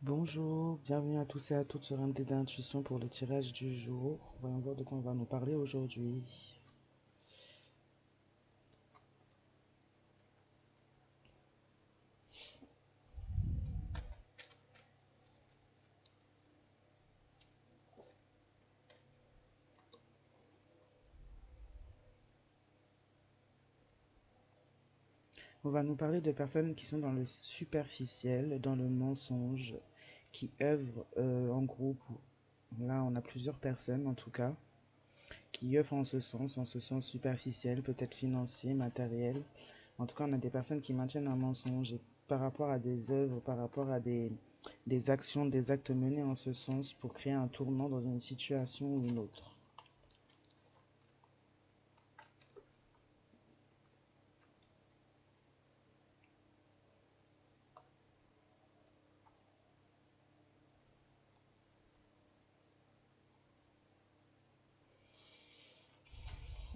Bonjour, bienvenue à tous et à toutes sur MD d'Intuition pour le tirage du jour. Voyons voir de quoi on va nous parler aujourd'hui. On va nous parler de personnes qui sont dans le superficiel, dans le mensonge, qui œuvrent en groupe. Là, on a plusieurs personnes en tout cas, qui œuvrent en ce sens superficiel, peut-être financier, matériel. En tout cas, on a des personnes qui maintiennent un mensonge et par rapport à des œuvres, par rapport à des actions, des actes menés en ce sens pour créer un tournant dans une situation ou une autre.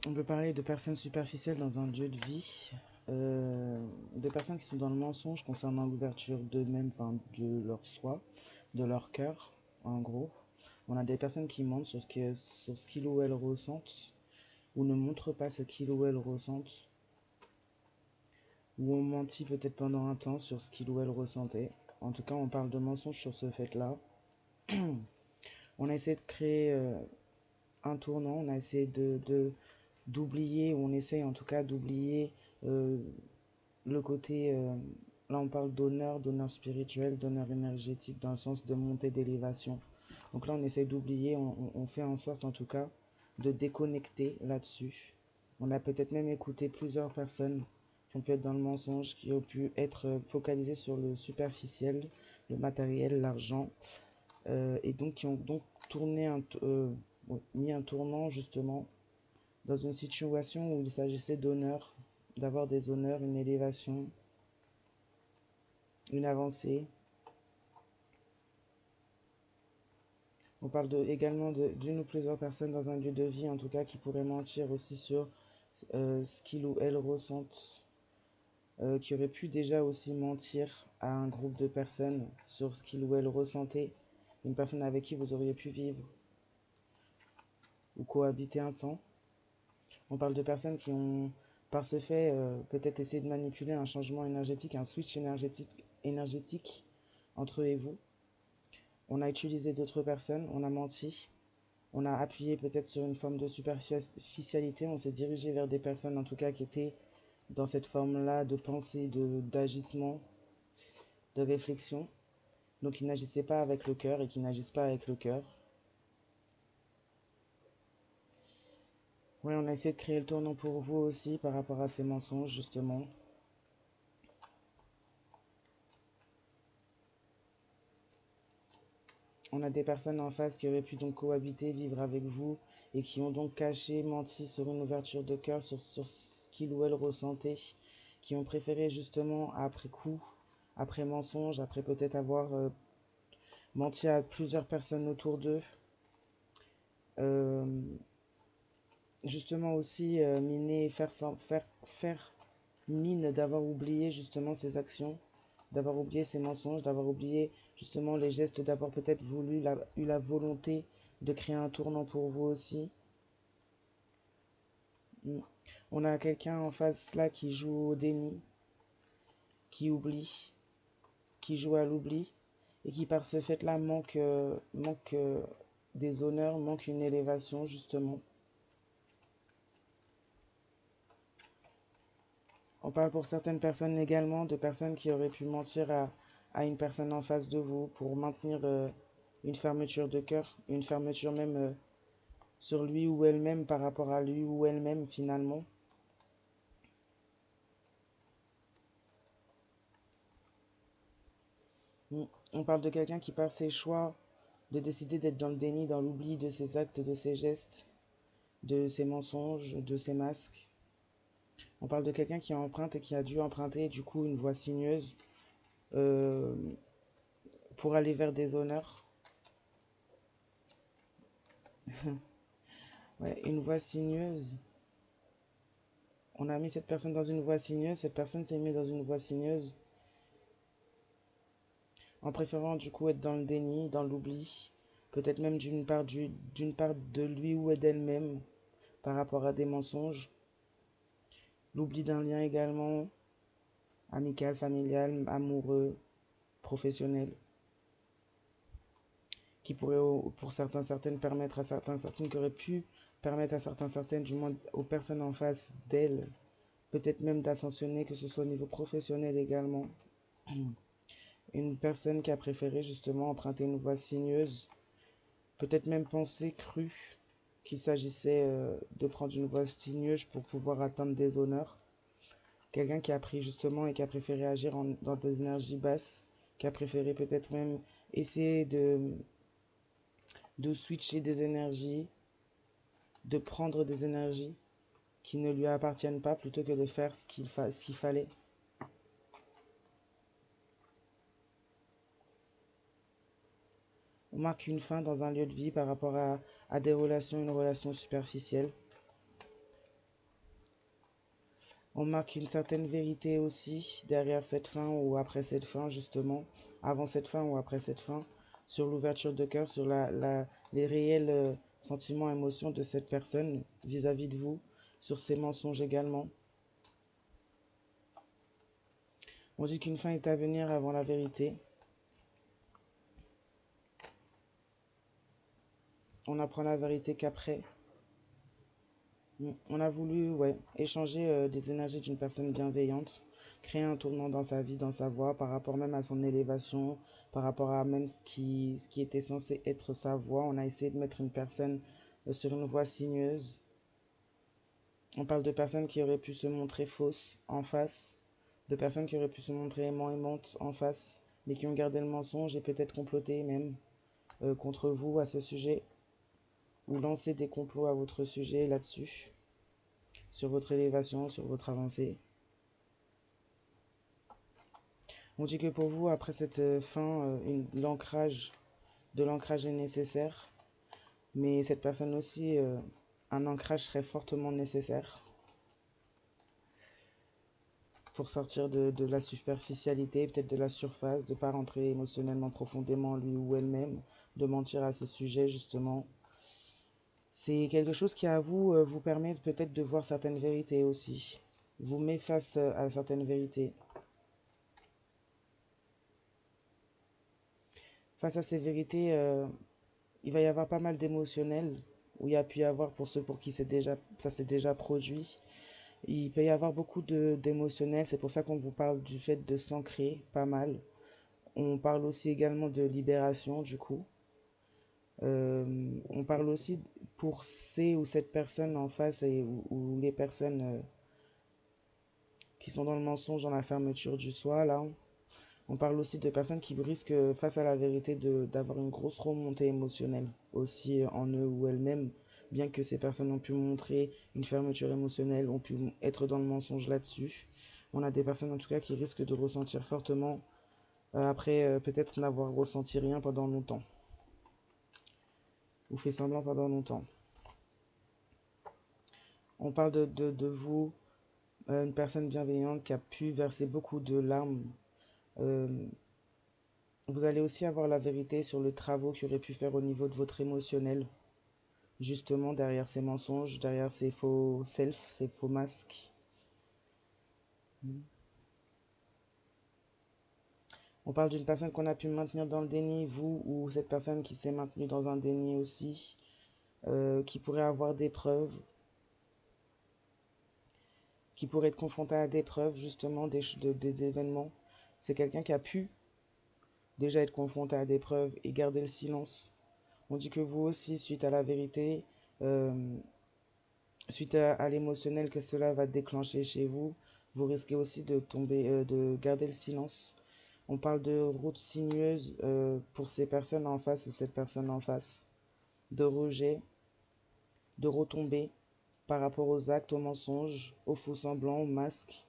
On peut parler de personnes superficielles dans un lieu de vie, de personnes qui sont dans le mensonge concernant l'ouverture d'eux-mêmes, enfin de leur soi, de leur cœur, en gros. On a des personnes qui mentent sur ce qu'ils ou elles ressentent, ou ne montrent pas ce qu'ils ou elles ressentent, ou ont menti peut-être pendant un temps sur ce qu'ils ou elles ressentaient. En tout cas, on parle de mensonge sur ce fait-là. On a essayé de créer un tournant, on a essayé d'oublier, ou on essaye en tout cas d'oublier euh, le côté, là on parle d'honneur spirituel, d'honneur énergétique, dans le sens de montée d'élévation. Donc là on essaye d'oublier, on fait en sorte en tout cas de déconnecter là-dessus. On a peut-être même écouté plusieurs personnes qui ont pu être dans le mensonge, qui ont pu être focalisées sur le superficiel, le matériel, l'argent, et donc qui ont donc tourné mis un tournant justement dans une situation où il s'agissait d'honneur, d'avoir des honneurs, une élévation, une avancée. On parle également d'une ou plusieurs personnes dans un lieu de vie, en tout cas, qui pourraient mentir aussi sur ce qu'ils ou elles ressentent, qui auraient pu déjà aussi mentir à un groupe de personnes sur ce qu'ils ou elles ressentaient, une personne avec qui vous auriez pu vivre ou cohabiter un temps. On parle de personnes qui ont, par ce fait, peut-être essayé de manipuler un changement énergétique, un switch énergétique entre eux et vous. On a utilisé d'autres personnes, on a menti, on a appuyé peut-être sur une forme de superficialité, on s'est dirigé vers des personnes en tout cas qui étaient dans cette forme-là de pensée, d'agissement, de réflexion. Donc ils n'agissaient pas avec le cœur et qui n'agissent pas avec le cœur. Oui, on a essayé de créer le tournant pour vous aussi par rapport à ces mensonges justement. On a des personnes en face qui auraient pu donc cohabiter, vivre avec vous et qui ont donc caché, menti sur une ouverture de cœur, sur ce qu'ils ou elles ressentaient, qui ont préféré justement après coup, après mensonge, après peut-être avoir menti à plusieurs personnes autour d'eux, euh, justement aussi miner, faire mine d'avoir oublié justement ses actions, d'avoir oublié ses mensonges, d'avoir oublié justement les gestes, d'avoir peut-être eu la volonté de créer un tournant pour vous aussi. Mm. On a quelqu'un en face là qui joue au déni, qui oublie, qui joue à l'oubli et qui par ce fait là manque des honneurs, manque une élévation justement. On parle pour certaines personnes également de personnes qui auraient pu mentir à une personne en face de vous pour maintenir une fermeture de cœur, une fermeture même sur lui ou elle-même par rapport à lui ou elle-même finalement. Mm. On parle de quelqu'un qui par ses choix de décider d'être dans le déni, dans l'oubli de ses actes, de ses gestes, de ses mensonges, de ses masques. On parle de quelqu'un qui emprunte et qui a dû emprunter du coup une voie sinueuse euh, pour aller vers des honneurs. Ouais, une voie sinueuse. On a mis cette personne dans une voie sinueuse, cette personne s'est mise dans une voie sinueuse en préférant du coup être dans le déni, dans l'oubli, peut-être même d'une part de lui ou d'elle-même par rapport à des mensonges, l'oubli d'un lien également, amical, familial, amoureux, professionnel, qui pourrait pour certains, certaines permettre à certains, certaines qui auraient pu permettre à certains, certaines, du moins aux personnes en face d'elles, peut-être même d'ascensionner, que ce soit au niveau professionnel également. Une personne qui a préféré justement emprunter une voie sinueuse, peut-être même penser, cru, qu'il s'agissait de prendre une voie sinueuse pour pouvoir atteindre des honneurs. Quelqu'un qui a pris justement et qui a préféré agir dans des énergies basses, qui a préféré peut-être même essayer de switcher des énergies, de prendre des énergies qui ne lui appartiennent pas plutôt que de faire ce qu'il fallait. On marque une fin dans un lieu de vie par rapport à des relations, une relation superficielle. On marque une certaine vérité aussi derrière cette fin ou après cette fin, justement, avant cette fin ou après cette fin, sur l'ouverture de cœur, sur les réels sentiments, émotions de cette personne vis-à-vis de vous, sur ses mensonges également. On dit qu'une fin est à venir avant la vérité. On apprend la vérité qu'après. On a voulu échanger des énergies d'une personne bienveillante, créer un tournant dans sa vie, dans sa voie, par rapport même à son élévation, par rapport à même ce qui était censé être sa voie. On a essayé de mettre une personne sur une voie sinueuse. On parle de personnes qui auraient pu se montrer fausses en face, de personnes qui auraient pu se montrer aimantes en face, mais qui ont gardé le mensonge et peut-être comploté même contre vous à ce sujet, ou lancé des complots à votre sujet là-dessus, sur votre élévation, sur votre avancée. On dit que pour vous, après cette fin, de l'ancrage est nécessaire, mais cette personne aussi, un ancrage serait fortement nécessaire pour sortir de la superficialité, peut-être de la surface, de ne pas rentrer émotionnellement profondément en lui ou elle-même, de mentir à ce sujet justement. C'est quelque chose qui à vous vous permet peut-être de voir certaines vérités aussi, vous met face à certaines vérités. Face à ces vérités, il va y avoir pas mal d'émotionnel, où il y a pu y avoir pour ceux pour qui ça s'est déjà produit. Il peut y avoir beaucoup d'émotionnel, c'est pour ça qu'on vous parle du fait de s'ancrer pas mal. On parle aussi également de libération du coup. On parle aussi pour ces ou cette personne en face ou les personnes qui sont dans le mensonge, dans la fermeture du soi là. On parle aussi de personnes qui risquent, face à la vérité, d'avoir une grosse remontée émotionnelle aussi en eux ou elles-mêmes, bien que ces personnes ont pu montrer une fermeture émotionnelle, ont pu être dans le mensonge là-dessus. On a des personnes en tout cas qui risquent de ressentir fortement après peut-être n'avoir ressenti rien pendant longtemps, ou fait semblant pendant longtemps. On parle de vous, une personne bienveillante qui a pu verser beaucoup de larmes. Euh, Vous allez aussi avoir la vérité sur le travail qu'il aurait pu faire au niveau de votre émotionnel, justement derrière ces mensonges, derrière ces faux self, ces faux masques. On parle d'une personne qu'on a pu maintenir dans le déni, vous ou cette personne qui s'est maintenue dans un déni aussi, qui pourrait avoir des preuves, qui pourrait être confrontée à des preuves, justement, des événements. C'est quelqu'un qui a pu déjà être confronté à des preuves et garder le silence. On dit que vous aussi, suite à la vérité, euh, suite à l'émotionnel que cela va déclencher chez vous, vous risquez aussi de tomber, de garder le silence. On parle de route sinueuse pour ces personnes en face ou cette personne en face, de rejet, de retombées par rapport aux actes, aux mensonges, aux faux semblants, aux masques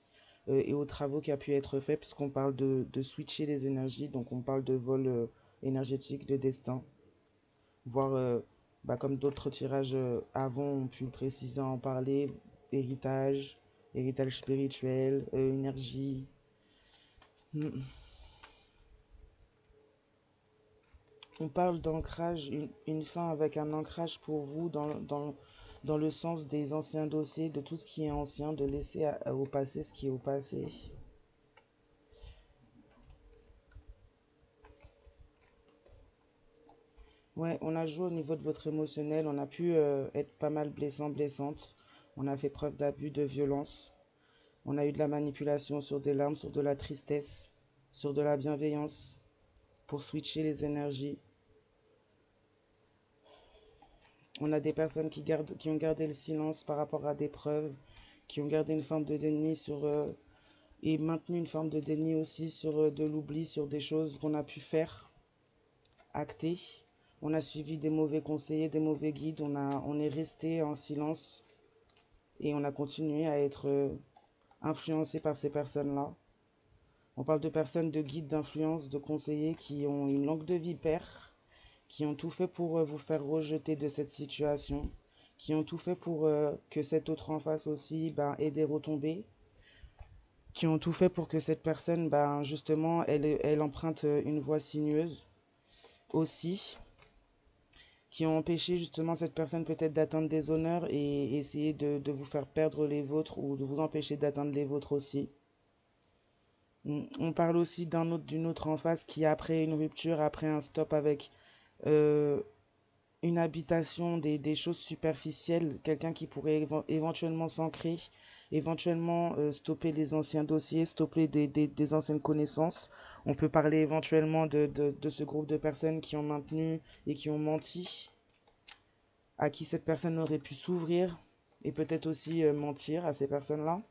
et aux travaux qui a pu être faits, puisqu'on parle de switcher les énergies, donc on parle de vol énergétique, de destin, voire comme d'autres tirages avant ont pu préciser en parler, héritage, héritage spirituel, énergie. On parle d'ancrage, une fin avec un ancrage pour vous dans le sens des anciens dossiers, de tout ce qui est ancien, de laisser au passé ce qui est au passé. Ouais, on a joué au niveau de votre émotionnel, on a pu être pas mal blessant, blessante. On a fait preuve d'abus, de violence. On a eu de la manipulation sur des larmes, sur de la tristesse, sur de la bienveillance, pour switcher les énergies. On a des personnes qui ont gardé le silence par rapport à des preuves, qui ont gardé une forme de déni et maintenu une forme de déni aussi sur de l'oubli, sur des choses qu'on a pu faire, acter. On a suivi des mauvais conseillers, des mauvais guides, on est resté en silence et on a continué à être influencé par ces personnes-là. On parle de personnes, de guides, d'influence, de conseillers qui ont une langue de vipère, qui ont tout fait pour vous faire rejeter de cette situation, qui ont tout fait pour que cette autre en face aussi ait des retombées, qui ont tout fait pour que cette personne, justement, elle emprunte une voie sinueuse aussi, qui ont empêché justement cette personne peut-être d'atteindre des honneurs et essayer de vous faire perdre les vôtres ou de vous empêcher d'atteindre les vôtres aussi. On parle aussi d'une autre en face qui, après une rupture, après un stop avec euh, une habitation, des choses superficielles, quelqu'un qui pourrait éventuellement s'ancrer, éventuellement stopper les anciens dossiers, stopper des anciennes connaissances. On peut parler éventuellement de ce groupe de personnes qui ont maintenu et qui ont menti, à qui cette personne aurait pu s'ouvrir et peut-être aussi mentir à ces personnes-là.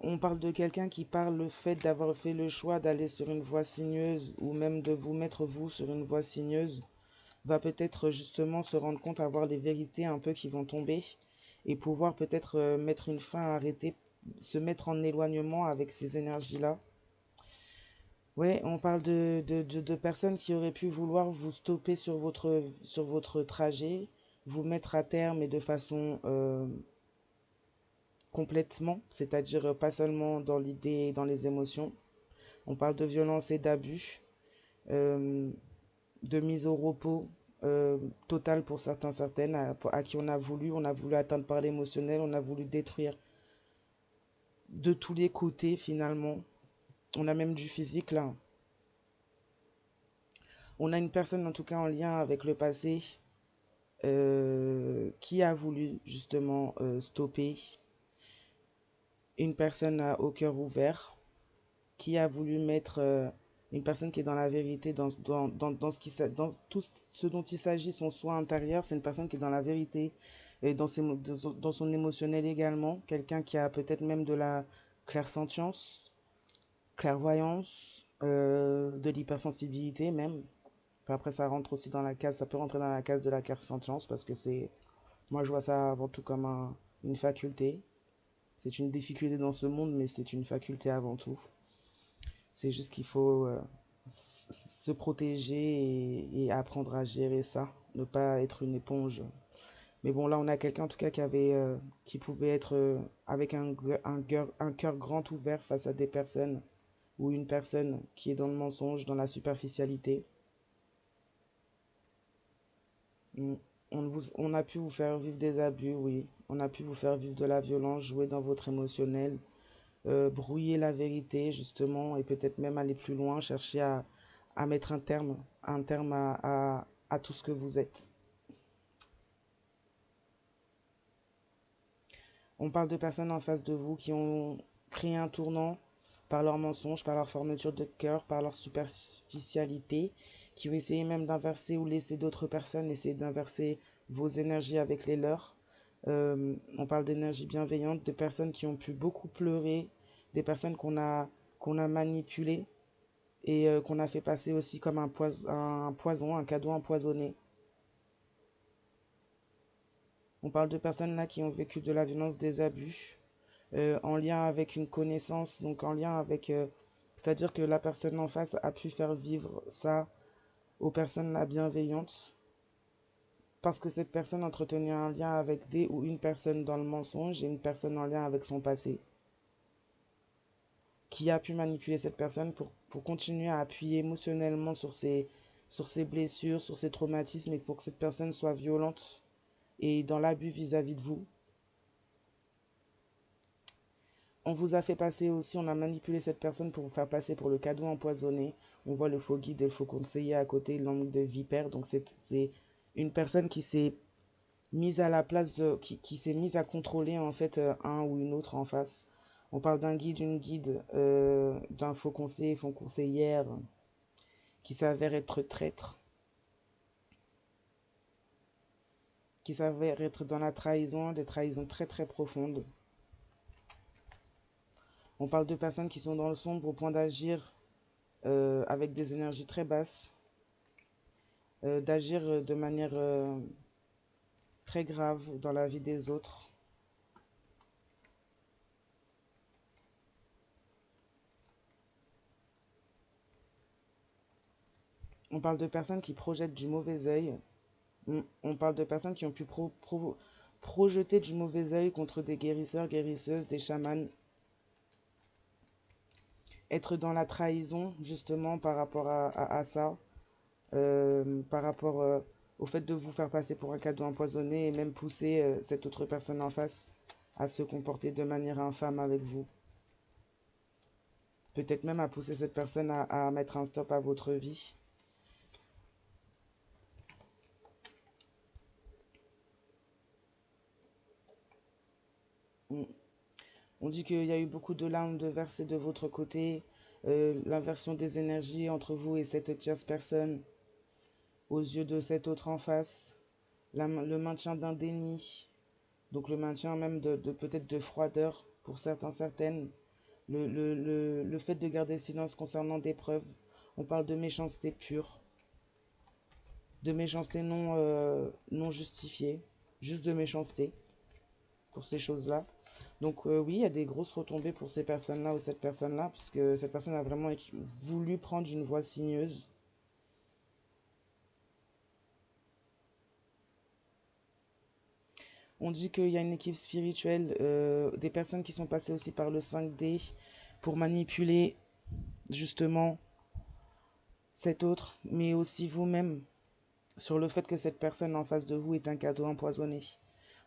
On parle de quelqu'un qui parle le fait d'avoir fait le choix d'aller sur une voie sinueuse ou même de vous mettre vous sur une voie sinueuse va peut-être justement se rendre compte, avoir les vérités un peu qui vont tomber et pouvoir peut-être mettre une fin, arrêter, se mettre en éloignement avec ces énergies-là. Ouais, on parle de personnes qui auraient pu vouloir vous stopper sur votre trajet, vous mettre à terme et de façon complètement, c'est-à-dire pas seulement dans l'idée et dans les émotions. On parle de violence et d'abus, euh, de mise au repos totale pour certains, certaines, à qui on a voulu atteindre par l'émotionnel, on a voulu détruire de tous les côtés finalement. On a même du physique là. On a une personne en tout cas en lien avec le passé qui a voulu justement stopper une personne au cœur ouvert, qui a voulu mettre une personne qui est dans la vérité, dans tout ce dont il s'agit, son soi intérieur, c'est une personne qui est dans la vérité et dans son émotionnel également, quelqu'un qui a peut-être même de la clairsentience, clairvoyance, de l'hypersensibilité même. Puis après, ça rentre aussi dans la case, ça peut rentrer dans la case de la clairsentience parce que moi je vois ça avant tout comme une faculté. C'est une difficulté dans ce monde, mais c'est une faculté avant tout. C'est juste qu'il faut se protéger et apprendre à gérer ça, ne pas être une éponge. Mais bon, là, on a quelqu'un en tout cas qui pouvait être avec un cœur grand ouvert face à des personnes ou une personne qui est dans le mensonge, dans la superficialité. Mm. On a pu vous faire vivre des abus, oui. On a pu vous faire vivre de la violence, jouer dans votre émotionnel, brouiller la vérité justement et peut-être même aller plus loin, chercher à mettre un terme à tout ce que vous êtes. On parle de personnes en face de vous qui ont créé un tournant par leurs mensonges, par leur fermeture de cœur, par leur superficialité, qui ont essayé même d'inverser ou laisser d'autres personnes essayer d'inverser vos énergies avec les leurs. On parle d'énergie bienveillante, de personnes qui ont pu beaucoup pleurer, des personnes qu'on a manipulées et qu'on a fait passer aussi comme un poison, un cadeau empoisonné. On parle de personnes là qui ont vécu de la violence, des abus, en lien avec une connaissance, donc en lien avec... c'est-à-dire que la personne en face a pu faire vivre ça aux personnes là bienveillantes, parce que cette personne entretenait un lien avec des ou une personne dans le mensonge et une personne en lien avec son passé. qui a pu manipuler cette personne pour continuer à appuyer émotionnellement sur ses blessures, sur ses traumatismes et pour que cette personne soit violente et dans l'abus vis-à-vis de vous. On vous a fait passer aussi, on a manipulé cette personne pour vous faire passer pour le cadeau empoisonné. On voit le faux guide et le faux conseiller à côté, l'angle de vipère. Donc c'est une personne qui s'est mise à la place, qui s'est mise à contrôler en fait un ou une autre en face. On parle d'un guide, une guide, d'un faux conseiller, faux conseillère, qui s'avère être traître, qui s'avère être dans la trahison, des trahisons très très profondes. On parle de personnes qui sont dans le sombre au point d'agir avec des énergies très basses, d'agir de manière très grave dans la vie des autres. On parle de personnes qui projettent du mauvais œil. On parle de personnes qui ont pu projeter du mauvais œil contre des guérisseurs, guérisseuses, des chamans. Être dans la trahison, justement, par rapport à ça. Par rapport au fait de vous faire passer pour un cadeau empoisonné et même pousser cette autre personne en face à se comporter de manière infâme avec vous. Peut-être même à pousser cette personne à mettre un stop à votre vie. On dit qu'il y a eu beaucoup de larmes de versées de votre côté, l'inversion des énergies entre vous et cette tierce personne, aux yeux de cette autre en face, le maintien d'un déni, donc le maintien même de peut-être de froideur pour certains, certaines, le fait de garder le silence concernant des preuves. On parle de méchanceté pure, de méchanceté non justifiée, juste de méchanceté pour ces choses-là. Donc oui, il y a des grosses retombées pour ces personnes-là ou cette personne-là, puisque cette personne a vraiment voulu prendre une voie sinueuse. On dit qu'il y a une équipe spirituelle, des personnes qui sont passées aussi par le 5D pour manipuler justement cet autre, mais aussi vous-même, sur le fait que cette personne en face de vous est un cadeau empoisonné.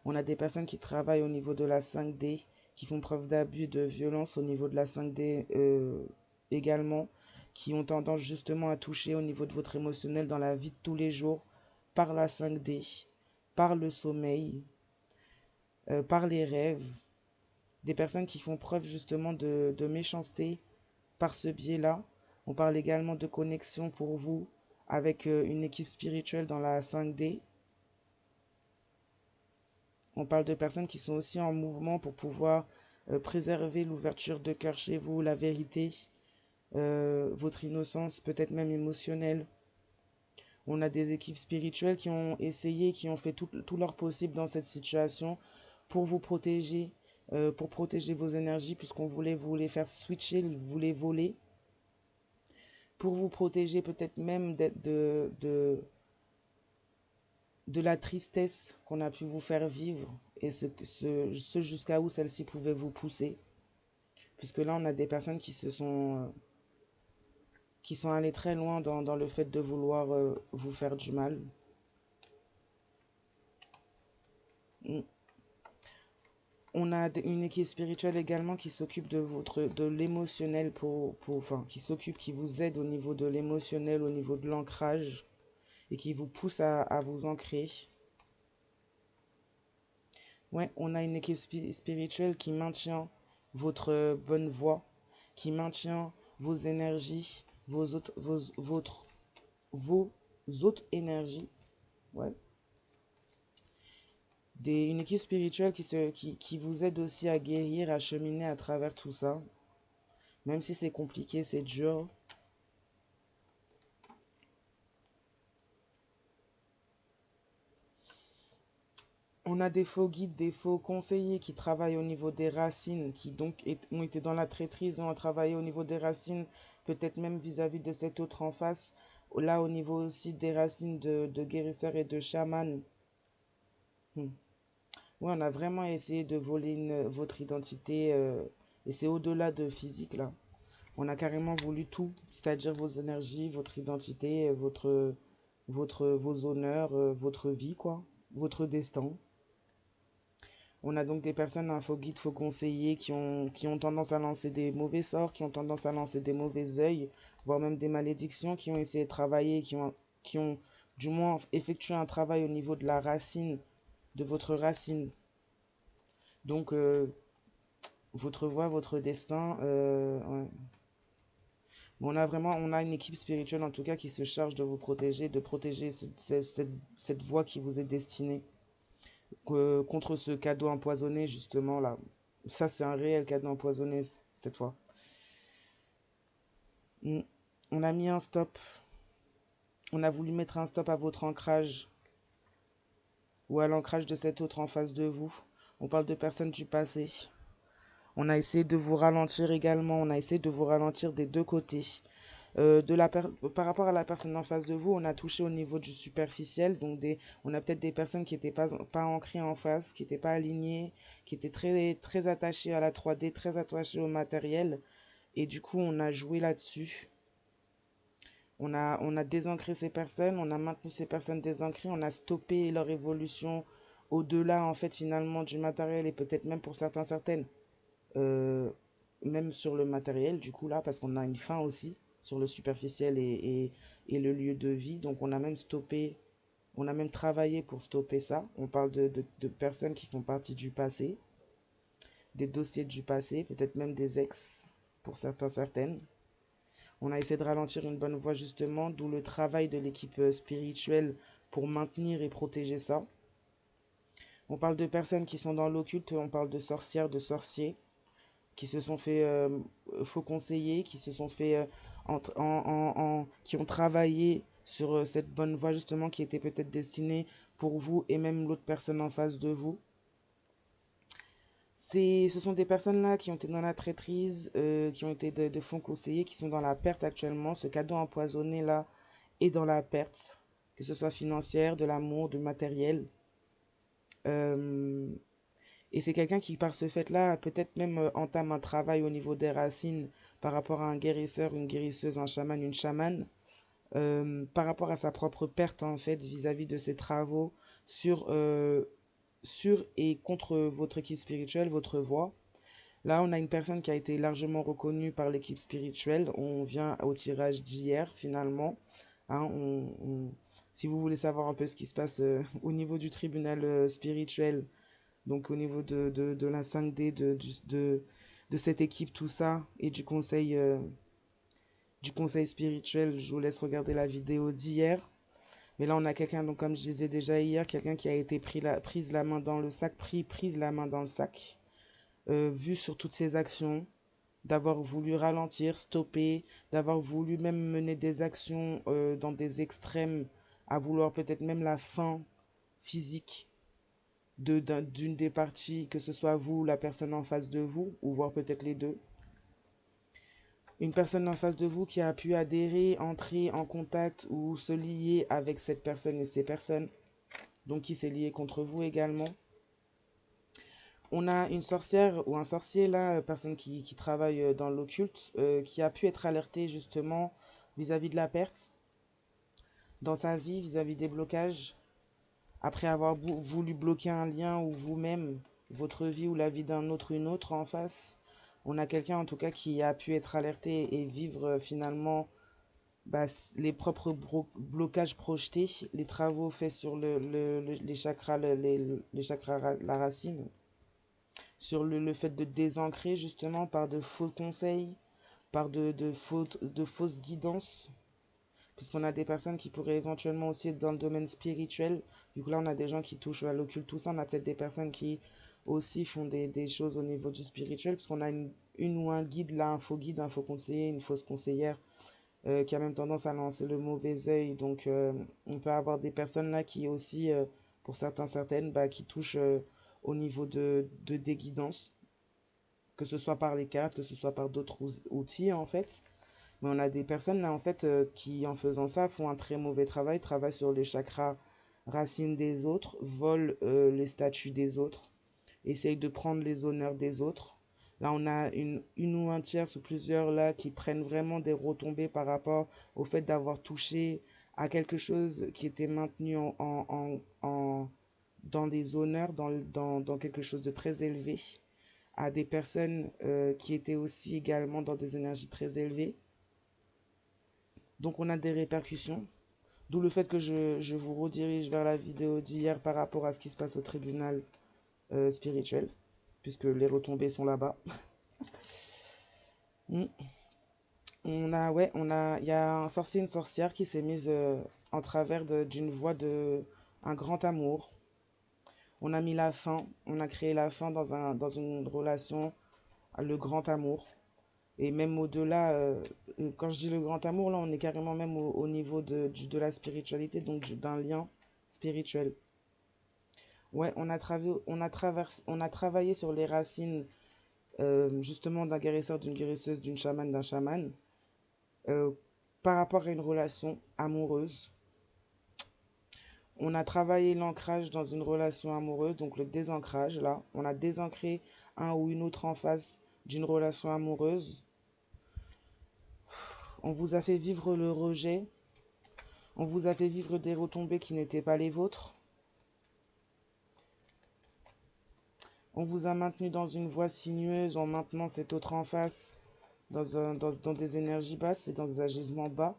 On a des personnes qui travaillent au niveau de la 5D, qui font preuve d'abus, de violence au niveau de la 5D également, qui ont tendance justement à toucher au niveau de votre émotionnel dans la vie de tous les jours, par la 5D, par le sommeil, par les rêves. Des personnes qui font preuve justement de méchanceté par ce biais-là. On parle également de connexion pour vous avec une équipe spirituelle dans la 5D. On parle de personnes qui sont aussi en mouvement pour pouvoir préserver l'ouverture de cœur chez vous, la vérité, votre innocence, peut-être même émotionnelle. On a des équipes spirituelles qui ont essayé, qui ont fait tout leur possible dans cette situation pour vous protéger, pour protéger vos énergies, puisqu'on voulait vous les faire switcher, vous les voler, pour vous protéger peut-être même de la tristesse qu'on a pu vous faire vivre et ce jusqu'à où celle-ci pouvait vous pousser. Puisque là, on a des personnes qui sont allées très loin dans le fait de vouloir vous faire du mal. On a une équipe spirituelle également qui s'occupe de l'émotionnel enfin, qui vous aide au niveau de l'émotionnel, au niveau de l'ancrage et qui vous pousse à vous ancrer. Ouais, on a une équipe spirituelle qui maintient votre bonne voie, qui maintient vos énergies, vos autres énergies. Ouais. Une équipe spirituelle qui vous aide aussi à guérir, à cheminer à travers tout ça. Même si c'est compliqué, c'est dur. On a des faux guides, des faux conseillers qui travaillent au niveau des racines, qui donc ont été dans la traîtrise, ont travaillé au niveau des racines, peut-être même vis-à-vis de cet autre en face. Là, au niveau aussi des racines de guérisseurs et de chamans. Oui, on a vraiment essayé de voler votre identité, et c'est au-delà de physique, là. On a carrément voulu tout, c'est-à-dire vos énergies, votre identité, vos honneurs, votre vie, quoi, votre destin. On a donc des personnes, un faux guide, faux conseiller, qui ont tendance à lancer des mauvais sorts, qui ont tendance à lancer des mauvais œils, voire même des malédictions, qui ont essayé de travailler, qui ont du moins effectué un travail au niveau de la racine, de votre racine. Donc, votre voie, votre destin, ouais. On a vraiment, on a une équipe spirituelle en tout cas qui se charge de vous protéger, de protéger cette voie qui vous est destinée contre ce cadeau empoisonné justement là. Ça, c'est un réel cadeau empoisonné cette fois. Mm. On a mis un stop. On a voulu mettre un stop à votre ancrage ou à l'ancrage de cet autre en face de vous. On parle de personnes du passé. On a essayé de vous ralentir également. On a essayé de vous ralentir des deux côtés. Par rapport à la personne en face de vous, on a touché au niveau du superficiel. Donc on a peut-être des personnes qui n'étaient pas ancrées en face, qui n'étaient pas alignées, qui étaient très attachées à la 3D, très attachées au matériel. Et du coup, on a joué là-dessus. On a désancré ces personnes, on a maintenu ces personnes désancrées, on a stoppé leur évolution au-delà, en fait, finalement, du matériel et peut-être même pour certaines, euh, même sur le matériel, du coup, là, parce qu'on a une fin aussi sur le superficiel et le lieu de vie. Donc, on a même stoppé, on a même travaillé pour stopper ça. On parle de personnes qui font partie du passé, des dossiers du passé, peut-être même des ex pour certaines. On a essayé de ralentir une bonne voie justement, d'où le travail de l'équipe spirituelle pour maintenir et protéger ça. On parle de personnes qui sont dans l'occulte, on parle de sorcières, de sorciers, qui se sont fait faux conseiller, qui se sont fait qui ont travaillé sur cette bonne voie justement qui était peut-être destinée pour vous et même l'autre personne en face de vous. Ce sont des personnes-là qui ont été dans la traîtrise, qui ont été de fonds conseillers, qui sont dans la perte actuellement. Ce cadeau empoisonné-là est dans la perte, que ce soit financière, de l'amour, de matériel. Euh, et c'est quelqu'un qui, par ce fait-là, peut-être même entame un travail au niveau des racines par rapport à un guérisseur, une guérisseuse, un chaman, une chamane, par rapport à sa propre perte, en fait, vis-à-vis de ses travaux sur et contre votre équipe spirituelle, votre voix. Là, on a une personne qui a été largement reconnue par l'équipe spirituelle. On vient au tirage d'hier, finalement. Hein, si vous voulez savoir un peu ce qui se passe au niveau du tribunal spirituel, donc au niveau de la 5D, de cette équipe, tout ça, et du conseil spirituel, je vous laisse regarder la vidéo d'hier. Mais là, on a quelqu'un, donc comme je disais déjà hier, quelqu'un qui a été prise la main dans le sac, prise la main dans le sac, vu sur toutes ses actions, d'avoir voulu ralentir, stopper, d'avoir voulu même mener des actions dans des extrêmes, à vouloir peut-être même la fin physique d'une des parties, que ce soit vous, la personne en face de vous, ou voire peut-être les deux. Une personne en face de vous qui a pu adhérer, entrer en contact ou se lier avec cette personne et ces personnes, donc qui s'est lié contre vous également. On a une sorcière ou un sorcier là, personne qui travaille dans l'occulte, qui a pu être alerté justement vis-à-vis de la perte dans sa vie, vis-à-vis des blocages, après avoir voulu bloquer un lien ou vous-même, votre vie ou la vie d'un autre, une autre en face. On a quelqu'un en tout cas qui a pu être alerté et vivre finalement bah, les propres blocages projetés, les travaux faits sur les chakras, les chakras, la racine, sur le fait de désancrer justement par de faux conseils, par de fausses guidances, puisqu'on a des personnes qui pourraient éventuellement aussi être dans le domaine spirituel. Du coup là on a des gens qui touchent à l'occulte, tout ça, on a peut-être des personnes qui aussi font des choses au niveau du spirituel, puisqu'on a une ou un guide, un faux conseiller, une fausse conseillère, qui a même tendance à lancer le mauvais œil. Donc on peut avoir des personnes là qui aussi, pour certaines, bah, qui touchent au niveau des guidances, que ce soit par les cartes, que ce soit par d'autres outils en fait. Mais on a des personnes là en fait qui en faisant ça font un très mauvais travail, travaillent sur les chakras racines des autres, volent les statuts des autres, essayent de prendre les honneurs des autres, Là, on a une ou un tiers ou plusieurs là qui prennent vraiment des retombées par rapport au fait d'avoir touché à quelque chose qui était maintenu dans des honneurs, dans quelque chose de très élevé, à des personnes qui étaient aussi également dans des énergies très élevées. Donc on a des répercussions. D'où le fait que je vous redirige vers la vidéo d'hier par rapport à ce qui se passe au tribunal spirituel, puisque les retombées sont là-bas. Mm. Il y a un sorcier, une sorcière qui s'est mise en travers d'une voie de un grand amour. On a mis la fin, on a créé la fin dans une relation, le grand amour. Et même au-delà, quand je dis le grand amour, là, on est carrément même au niveau de la spiritualité, donc d'un lien spirituel. Ouais, on a travaillé sur les racines, justement, d'un guérisseur, d'une guérisseuse, d'une chamane, d'un chaman, euh, par rapport à une relation amoureuse. On a travaillé l'ancrage dans une relation amoureuse, donc le désancrage, là. On a désancré un ou une autre en face d'une relation amoureuse. On vous a fait vivre le rejet. On vous a fait vivre des retombées qui n'étaient pas les vôtres. On vous a maintenu dans une voie sinueuse en maintenant cet autre en face dans des énergies basses et dans des agissements bas.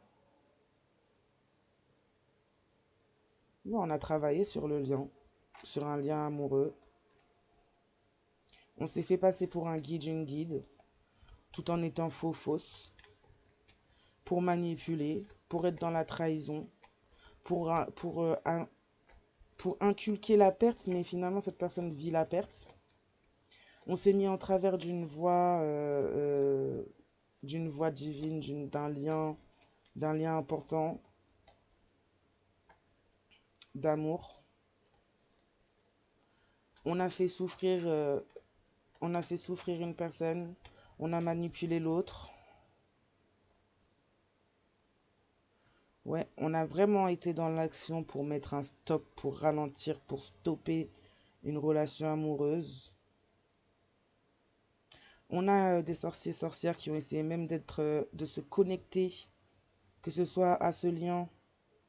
Nous, on a travaillé sur le lien, sur un lien amoureux. On s'est fait passer pour un guide, une guide, tout en étant fausse, pour manipuler, pour être dans la trahison, pour, pour inculquer la perte, mais finalement cette personne vit la perte. On s'est mis en travers d'une voie divine, d'un lien important d'amour. On a fait souffrir, on a fait souffrir une personne, on a manipulé l'autre. Ouais, on a vraiment été dans l'action pour mettre un stop, pour ralentir, pour stopper une relation amoureuse. On a des sorciers, sorcières qui ont essayé même de se connecter, que ce soit à ce lien,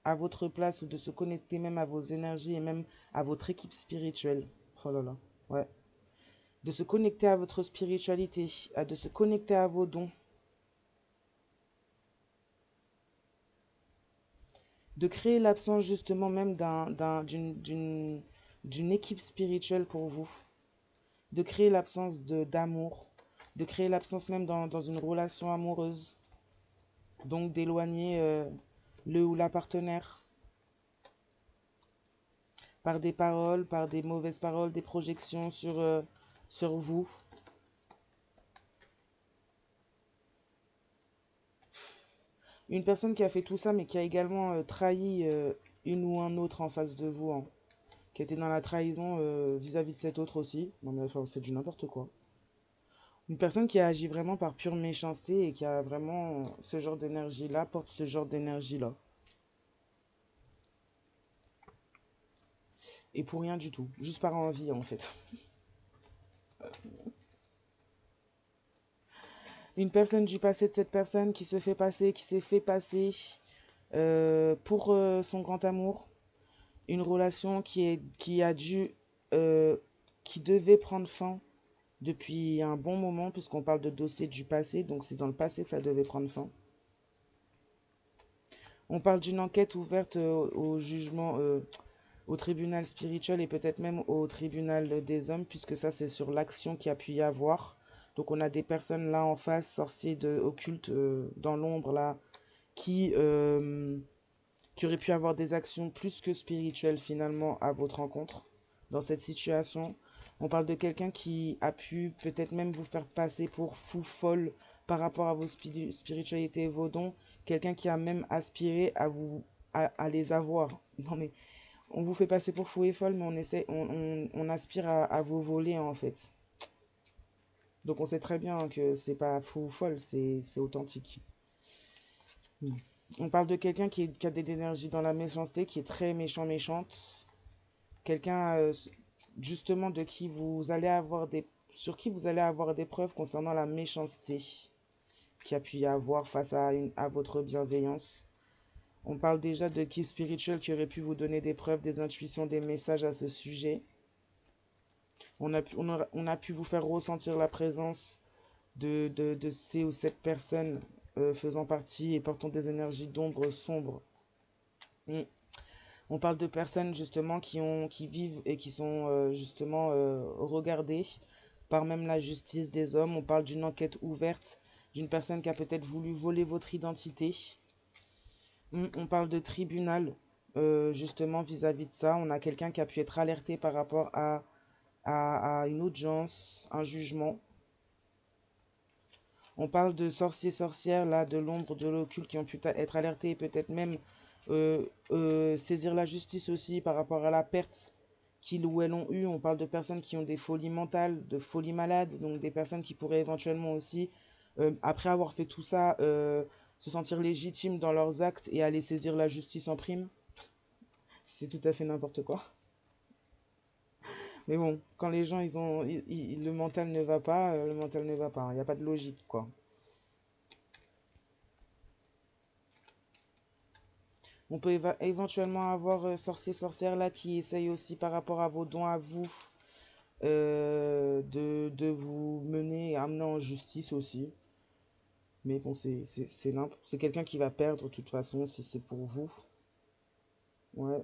à votre place, ou de se connecter même à vos énergies et même à votre équipe spirituelle. Oh là là, ouais. De se connecter à votre spiritualité, de se connecter à vos dons, de créer l'absence justement même d'une équipe spirituelle pour vous, de créer l'absence d'amour, de créer l'absence même dans une relation amoureuse, donc d'éloigner le ou la partenaire par des mauvaises paroles, des projections sur vous. Une personne qui a fait tout ça, mais qui a également trahi une ou un autre en face de vous, hein, qui était dans la trahison vis-à-vis de cet autre aussi. Non mais enfin, c'est du n'importe quoi. Une personne qui a agi vraiment par pure méchanceté et qui a vraiment ce genre d'énergie-là, porte ce genre d'énergie-là. Et pour rien du tout, juste par envie en fait. Une personne du passé de cette personne qui se fait passer, qui s'est fait passer pour son grand amour. Une relation qui a dû, qui devait prendre fin depuis un bon moment, puisqu'on parle de dossier du passé, donc c'est dans le passé que ça devait prendre fin. On parle d'une enquête ouverte au jugement, au tribunal spirituel et peut-être même au tribunal des hommes, puisque ça c'est sur l'action qu'il y a pu y avoir. Donc on a des personnes là en face, sorciers occultes dans l'ombre là, qui auraient pu avoir des actions plus que spirituelles finalement à votre rencontre dans cette situation. On parle de quelqu'un qui a pu peut-être même vous faire passer pour fou folle par rapport à vos spiritualités et vos dons. Quelqu'un qui a même aspiré à les avoir. Non mais on vous fait passer pour fou et folle, mais on aspire à vous voler en fait. Donc on sait très bien que c'est pas fou ou folle, c'est authentique. On parle de quelqu'un qui a des énergies dans la méchanceté, qui est très méchante. Quelqu'un justement de qui vous allez avoir sur qui vous allez avoir des preuves concernant la méchanceté qu'il y a pu y avoir face à votre bienveillance. On parle déjà de Keep Spiritual qui aurait pu vous donner des preuves, des intuitions, des messages à ce sujet. On a pu vous faire ressentir la présence de ces ou cette personnes faisant partie et portant des énergies d'ombre sombres. Mm. On parle de personnes justement qui vivent et qui sont justement regardées par même la justice des hommes. On parle d'une enquête ouverte, d'une personne qui a peut-être voulu voler votre identité. On parle de tribunal, justement vis-à-vis de ça. On a quelqu'un qui a pu être alerté par rapport à une audience, un jugement. On parle de sorciers, sorcières, là, de l'ombre, de l'occulte qui ont pu être alertés et peut-être même saisir la justice aussi par rapport à la perte qu'ils ou elles ont eue. On parle de personnes qui ont des folies mentales, de folies malades, donc des personnes qui pourraient éventuellement aussi, après avoir fait tout ça, se sentir légitimes dans leurs actes et aller saisir la justice en prime. C'est tout à fait n'importe quoi. Mais bon, quand les gens, le mental ne va pas, le mental ne va pas. Il n'y a pas de logique, quoi. On peut éventuellement avoir sorcier, sorcière là qui essaye aussi par rapport à vos dons à vous de vous mener et amener en justice aussi. Mais bon, c'est quelqu'un qui va perdre de toute façon si c'est pour vous. Ouais.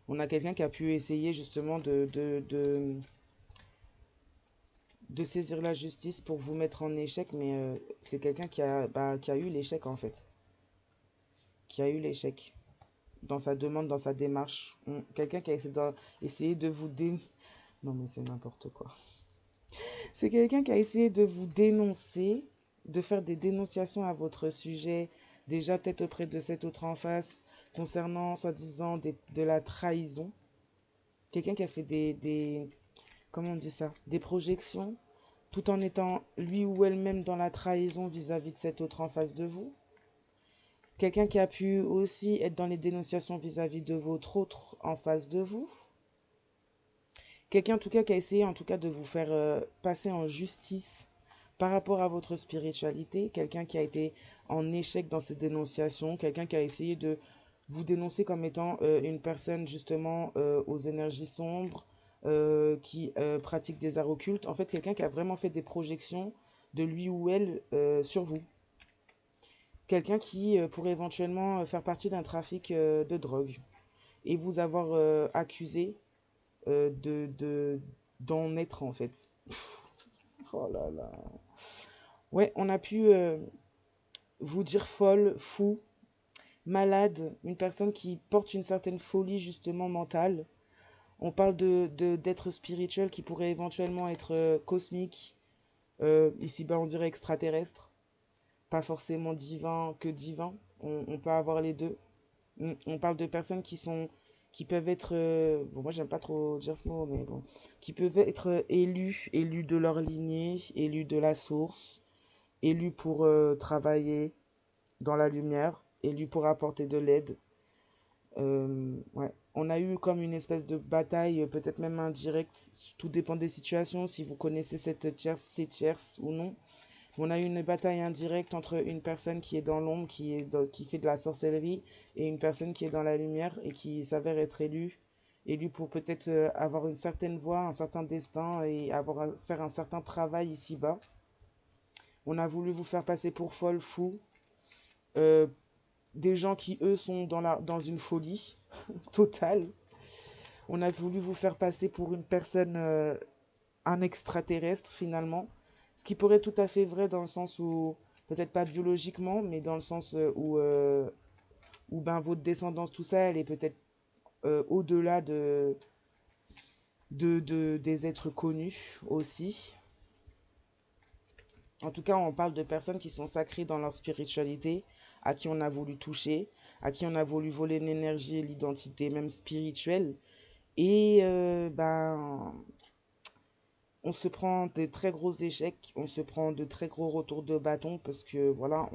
On a quelqu'un qui a pu essayer justement de saisir la justice pour vous mettre en échec, mais c'est quelqu'un qui a eu l'échec en fait. Qui a eu l'échec dans sa demande, dans sa démarche. Quelqu'un qui a essayé de vous Non mais c'est n'importe quoi. C'est quelqu'un qui a essayé de vous dénoncer, de faire des dénonciations à votre sujet, déjà peut-être auprès de cet autre en face, concernant soi-disant de la trahison. Quelqu'un qui a fait comment on dit ça, des projections, tout en étant lui ou elle-même dans la trahison vis-à-vis de cet autre en face de vous. Quelqu'un qui a pu aussi être dans les dénonciations vis-à-vis de votre autre en face de vous. Quelqu'un en tout cas qui a essayé en tout cas de vous faire passer en justice par rapport à votre spiritualité. Quelqu'un qui a été en échec dans ses dénonciations. Quelqu'un qui a essayé de vous dénoncer comme étant une personne justement aux énergies sombres, qui pratique des arts occultes. En fait, quelqu'un qui a vraiment fait des projections de lui ou elle sur vous. Quelqu'un qui pourrait éventuellement faire partie d'un trafic de drogue et vous avoir accusé d'en être en fait. Oh là là. Ouais, on a pu vous dire folle, fou, malade, une personne qui porte une certaine folie justement mentale. On parle d'être spirituel qui pourrait éventuellement être cosmique, ici bas on dirait extraterrestre, pas forcément divin que divin, on peut avoir les deux. On parle de personnes qui peuvent être, bon moi j'aime pas trop dire ce mot, mais bon, qui peuvent être élus de leur lignée, élus de la source, élus pour travailler dans la lumière, élus pour apporter de l'aide. Ouais. On a eu comme une espèce de bataille, peut-être même indirecte, tout dépend des situations, si vous connaissez ces tierces ou non. On a eu une bataille indirecte entre une personne qui est dans l'ombre, qui fait de la sorcellerie, et une personne qui est dans la lumière et qui s'avère être élue pour peut-être avoir une certaine voie, un certain destin et faire un certain travail ici-bas. On a voulu vous faire passer pour folle, fou, euh, des gens qui, eux, sont dans une folie totale. On a voulu vous faire passer pour une personne, un extraterrestre finalement. Ce qui pourrait être tout à fait vrai dans le sens où, peut-être pas biologiquement, mais dans le sens où ben, votre descendance, tout ça, elle est peut-être au-delà des êtres connus aussi. En tout cas, on parle de personnes qui sont sacrées dans leur spiritualité, à qui on a voulu toucher, à qui on a voulu voler l'énergie et l'identité, même spirituelle. Et ben, on se prend des très gros échecs, on se prend de très gros retours de bâton parce que voilà,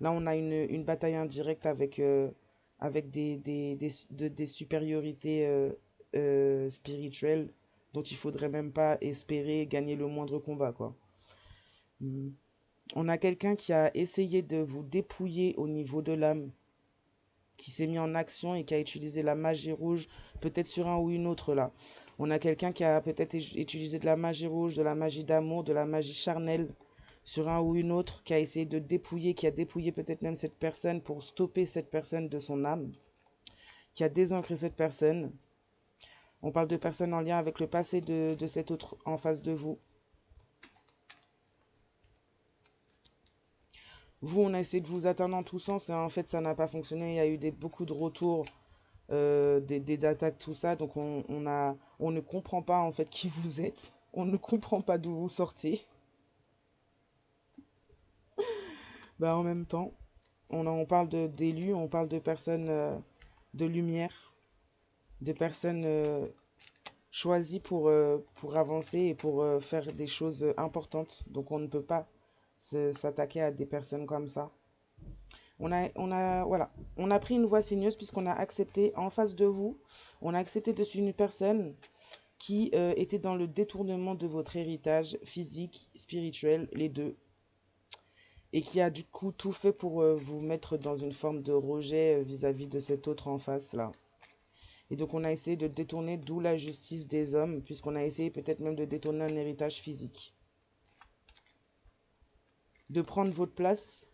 là on a une bataille indirecte avec des supériorités spirituelles dont il faudrait même pas espérer gagner le moindre combat, quoi. Mm. On a quelqu'un qui a essayé de vous dépouiller au niveau de l'âme, qui s'est mis en action et qui a utilisé la magie rouge, peut-être sur un ou une autre là. On a quelqu'un qui a peut-être utilisé de la magie rouge, de la magie d'amour, de la magie charnelle sur un ou une autre, qui a essayé de dépouiller, qui a dépouillé peut-être même cette personne pour stopper cette personne de son âme, qui a désancré cette personne. On parle de personnes en lien avec le passé de cet autre en face de vous. Vous, on a essayé de vous atteindre en tous sens et en fait, ça n'a pas fonctionné. Il y a eu beaucoup de retours, des attaques, tout ça. Donc, on ne comprend pas en fait qui vous êtes. On ne comprend pas d'où vous sortez. Bah, en même temps, on parle d'élus, on parle de personnes de lumière, de personnes choisies pour avancer et pour faire des choses importantes. Donc, on ne peut pas s'attaquer à des personnes comme ça. Voilà, on a pris une voie sinueuse puisqu'on a accepté en face de vous, on a accepté de suivre une personne qui était dans le détournement de votre héritage physique, spirituel, les deux, et qui a du coup tout fait pour vous mettre dans une forme de rejet vis-à-vis de cet autre en face là. Et donc on a essayé de détourner, d'où la justice des hommes, puisqu'on a essayé peut-être même de détourner un héritage physique. De prendre votre place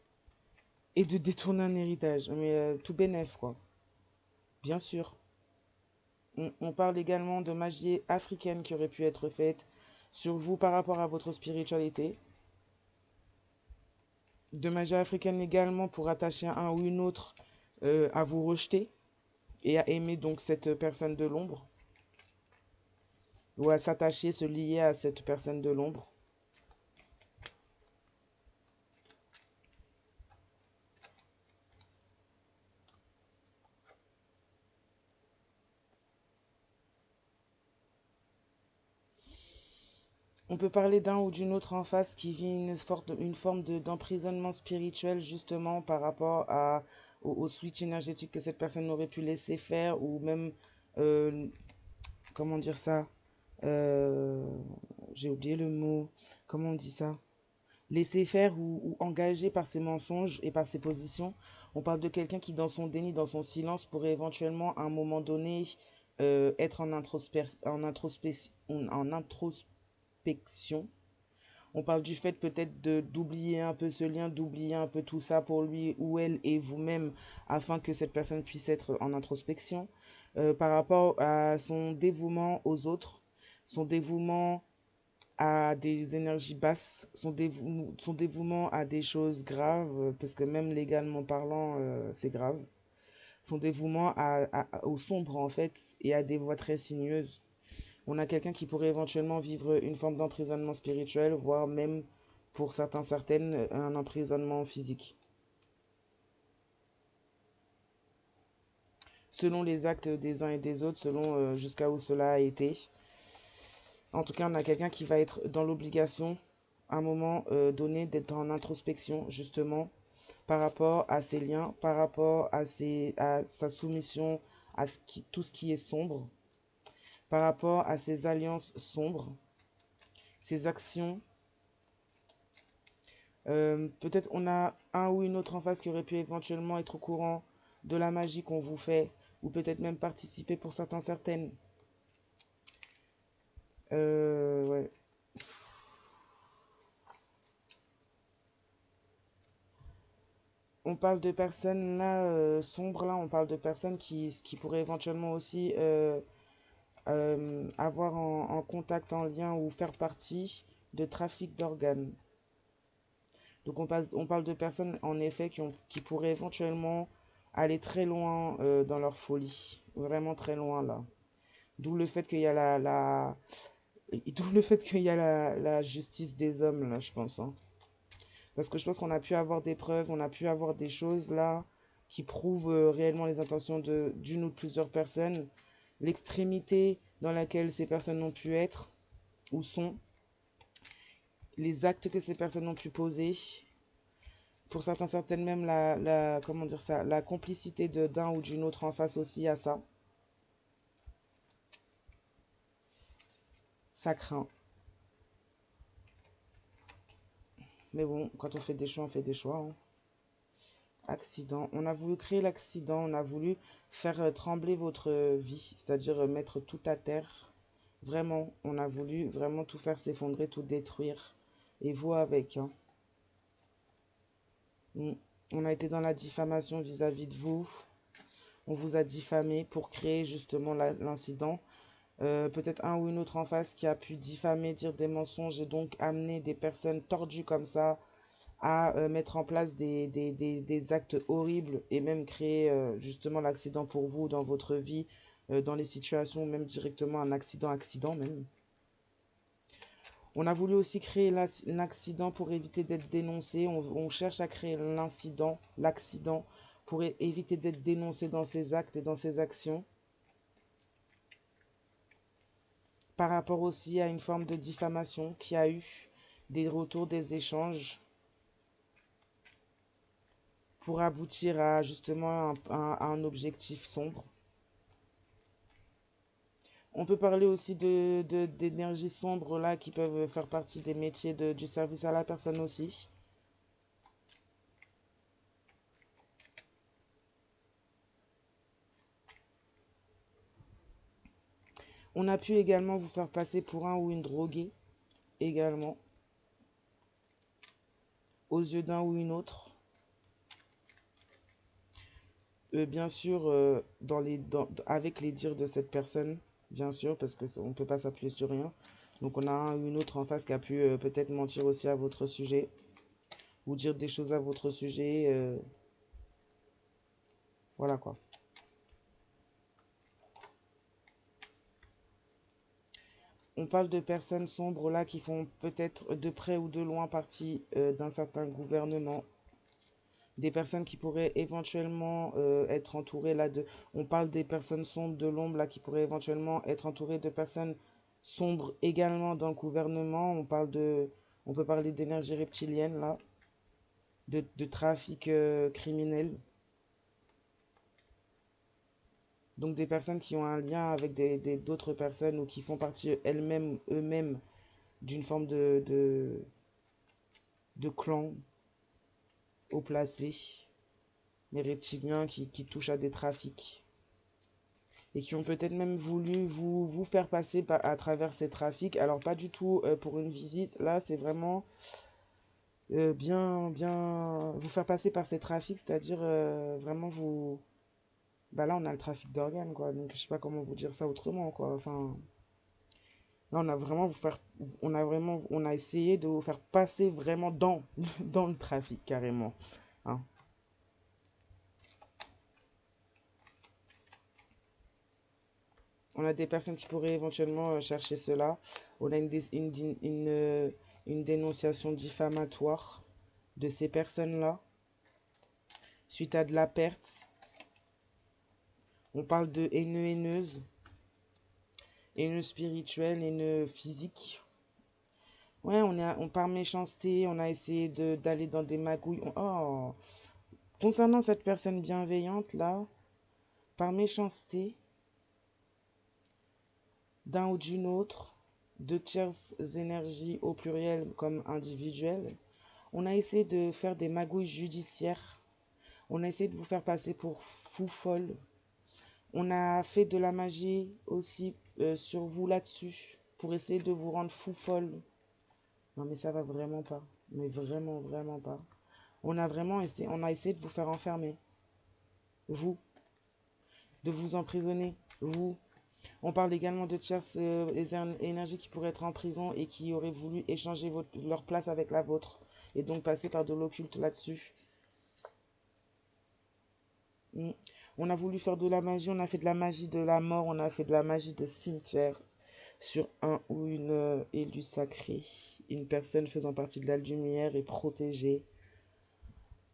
et de détourner un héritage. Mais tout bénef quoi, bien sûr. On parle également de magie africaine qui aurait pu être faite sur vous par rapport à votre spiritualité. De magie africaine également pour attacher un ou une autre à vous rejeter et à aimer donc cette personne de l'ombre. Ou à s'attacher, se lier à cette personne de l'ombre. On peut parler d'un ou d'une autre en face qui vit une forme d'emprisonnement spirituel justement par rapport au switch énergétique que cette personne aurait pu laisser faire ou même, euh, comment dire ça, euh, j'ai oublié le mot, comment on dit ça, laisser faire ou engagé par ses mensonges et par ses positions. On parle de quelqu'un qui dans son déni, dans son silence pourrait éventuellement à un moment donné être en introspection. On parle du fait peut-être d'oublier un peu ce lien, d'oublier un peu tout ça pour lui ou elle et vous-même afin que cette personne puisse être en introspection par rapport à son dévouement aux autres, son dévouement à des énergies basses, son dévouement à des choses graves, parce que même légalement parlant, c'est grave. Son dévouement au sombre en fait et à des voies très sinueuses. On a quelqu'un qui pourrait éventuellement vivre une forme d'emprisonnement spirituel, voire même pour certaines, un emprisonnement physique. Selon les actes des uns et des autres, selon jusqu'à où cela a été. En tout cas, on a quelqu'un qui va être dans l'obligation, à un moment donné, d'être en introspection, justement, par rapport à ses liens, par rapport à sa soumission à tout ce qui est sombre, par rapport à ses alliances sombres, ses actions. Peut-être on a un ou une autre en face qui aurait pu éventuellement être au courant de la magie qu'on vous fait, ou peut-être même participer pour certaines. Ouais. On parle de personnes là, sombres là, on parle de personnes qui pourraient éventuellement aussi avoir en contact, en lien ou faire partie de trafic d'organes. Donc on parle de personnes en effet qui pourraient éventuellement aller très loin dans leur folie, vraiment très loin là. D'où le fait qu'il y a d'où le fait qu'il y a la justice des hommes là, je pense. Hein. Parce que je pense qu'on a pu avoir des preuves, on a pu avoir des choses là qui prouvent réellement les intentions d'une ou de plusieurs personnes, l'extrémité dans laquelle ces personnes ont pu être ou sont, les actes que ces personnes ont pu poser, pour certaines même comment dire ça, la complicité d'un ou d'une autre en face aussi à ça. Ça craint. Mais bon, quand on fait des choix, on fait des choix, hein. Accident. On a voulu créer l'accident, on a voulu faire trembler votre vie, c'est-à-dire mettre tout à terre. Vraiment, on a voulu vraiment tout faire s'effondrer, tout détruire. Et vous avec, hein. On a été dans la diffamation vis-à-vis de vous. On vous a diffamé pour créer justement l'incident. Peut-être un ou une autre en face qui a pu diffamer, dire des mensonges et donc amener des personnes tordues comme ça à mettre en place des actes horribles et même créer justement l'accident pour vous dans votre vie, dans les situations, même directement un accident même. On a voulu aussi créer l'accident pour éviter d'être dénoncé. On cherche à créer l'accident, pour éviter d'être dénoncé dans ses actes et dans ses actions. Par rapport aussi à une forme de diffamation qui a eu des retours, des échanges, pour aboutir à justement un objectif sombre. On peut parler aussi d'énergie sombre là qui peuvent faire partie des métiers du service à la personne aussi. On a pu également vous faire passer pour un ou une droguée, également, aux yeux d'un ou une autre. Bien sûr, avec les dires de cette personne, bien sûr, parce qu'on ne peut pas s'appuyer sur rien. Donc on a un ou une autre en face qui a pu peut-être mentir aussi à votre sujet, ou dire des choses à votre sujet. Voilà quoi. On parle de personnes sombres là qui font peut-être de près ou de loin partie d'un certain gouvernement. Des personnes qui pourraient éventuellement être entourées là de... On parle des personnes sombres de l'ombre là qui pourraient éventuellement être entourées de personnes sombres également dans le gouvernement. On peut parler d'énergie reptilienne là, de trafic criminel. Donc des personnes qui ont un lien avec d'autres personnes ou qui font partie eux-mêmes d'une forme de clan haut placé, les reptiliens qui touchent à des trafics et qui ont peut-être même voulu vous faire passer à travers ces trafics. Alors pas du tout pour une visite, là c'est vraiment bien vous faire passer par ces trafics, c'est-à-dire vraiment vous... Bah là on a le trafic d'organes quoi, donc je sais pas comment vous dire ça autrement quoi, enfin... Là, on a essayé de vous faire passer vraiment dans le trafic carrément, hein. On a des personnes qui pourraient éventuellement chercher cela. On a une dénonciation diffamatoire de ces personnes-là suite à de la perte. On parle de haineuse, haineuse spirituelle, haineuse physique. Ouais, par méchanceté, on a essayé d'aller dans des magouilles. Oh. Concernant cette personne bienveillante là, par méchanceté, d'un ou d'une autre, de tierces énergies au pluriel comme individuelles, on a essayé de faire des magouilles judiciaires. On a essayé de vous faire passer pour fou folle. On a fait de la magie aussi sur vous là-dessus pour essayer de vous rendre fou folle. Non mais ça va vraiment pas. Mais vraiment, vraiment pas. On a essayé de vous faire enfermer. Vous. De vous emprisonner. Vous. On parle également de tierces énergies qui pourraient être en prison et qui auraient voulu échanger leur place avec la vôtre. Et donc passer par de l'occulte là-dessus. On a voulu faire de la magie, on a fait de la magie de la mort, on a fait de la magie de cimetière sur un ou une élue sacrée. Une personne faisant partie de la lumière et protégée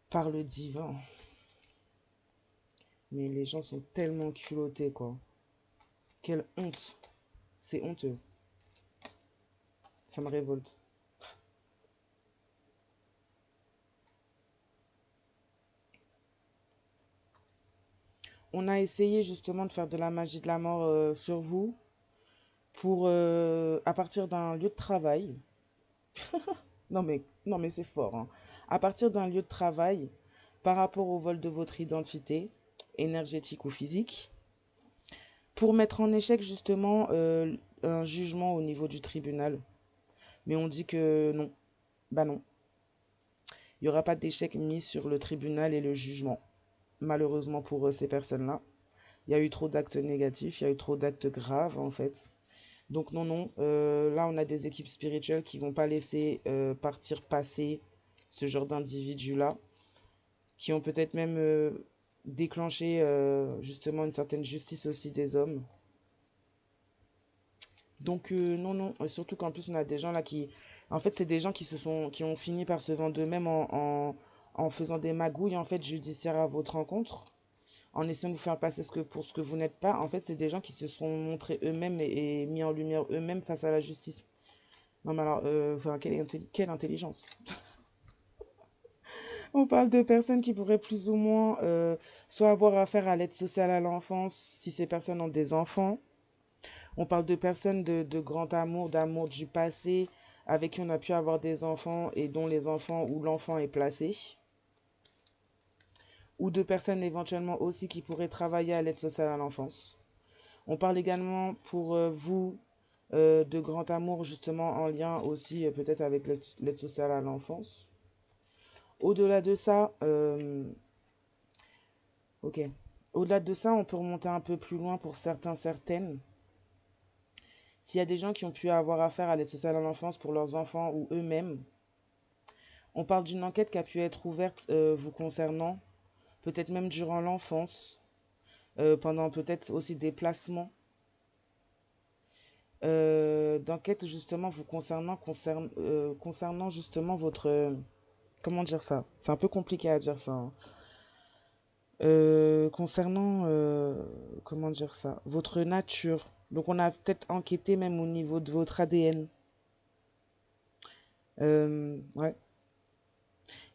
par le divin. Mais les gens sont tellement culottés, quoi. Quelle honte. C'est honteux. Ça me révolte. On a essayé justement de faire de la magie de la mort sur vous à partir d'un lieu de travail, non mais c'est fort, hein. À partir d'un lieu de travail, par rapport au vol de votre identité, énergétique ou physique, pour mettre en échec justement un jugement au niveau du tribunal. Mais on dit que non, bah non, il n'y aura pas d'échec mis sur le tribunal et le jugement. Malheureusement pour ces personnes-là, il y a eu trop d'actes négatifs, il y a eu trop d'actes graves en fait. Donc non, non, là on a des équipes spirituelles qui vont pas laisser partir passer ce genre d'individus-là, qui ont peut-être même déclenché justement une certaine justice aussi des hommes. Donc non, non, surtout qu'en plus on a des gens là qui... En fait c'est des gens qui ont fini par se vendre eux-mêmes en faisant des magouilles en fait judiciaires à votre rencontre, en essayant de vous faire passer pour ce que vous n'êtes pas. En fait c'est des gens qui se sont montrés eux-mêmes et mis en lumière eux-mêmes face à la justice. Non mais alors, enfin, quelle intelligence. On parle de personnes qui pourraient plus ou moins soit avoir affaire à l'aide sociale à l'enfance si ces personnes ont des enfants. On parle de personnes de grand amour, d'amour du passé, avec qui on a pu avoir des enfants et dont les enfants ou l'enfant est placé. Ou de personnes éventuellement aussi qui pourraient travailler à l'aide sociale à l'enfance. On parle également pour vous de grand amour justement en lien aussi peut-être avec l'aide sociale à l'enfance. Au-delà de ça, ok. Au-delà de ça, on peut remonter un peu plus loin pour certains, certaines. S'il y a des gens qui ont pu avoir affaire à l'aide sociale à l'enfance pour leurs enfants ou eux-mêmes, on parle d'une enquête qui a pu être ouverte vous concernant, peut-être même durant l'enfance, pendant peut-être aussi des placements, d'enquête justement vous concernant justement votre... comment dire ça? C'est un peu compliqué à dire ça, hein. Concernant, comment dire ça, votre nature. Donc on a peut-être enquêté même au niveau de votre ADN. Ouais.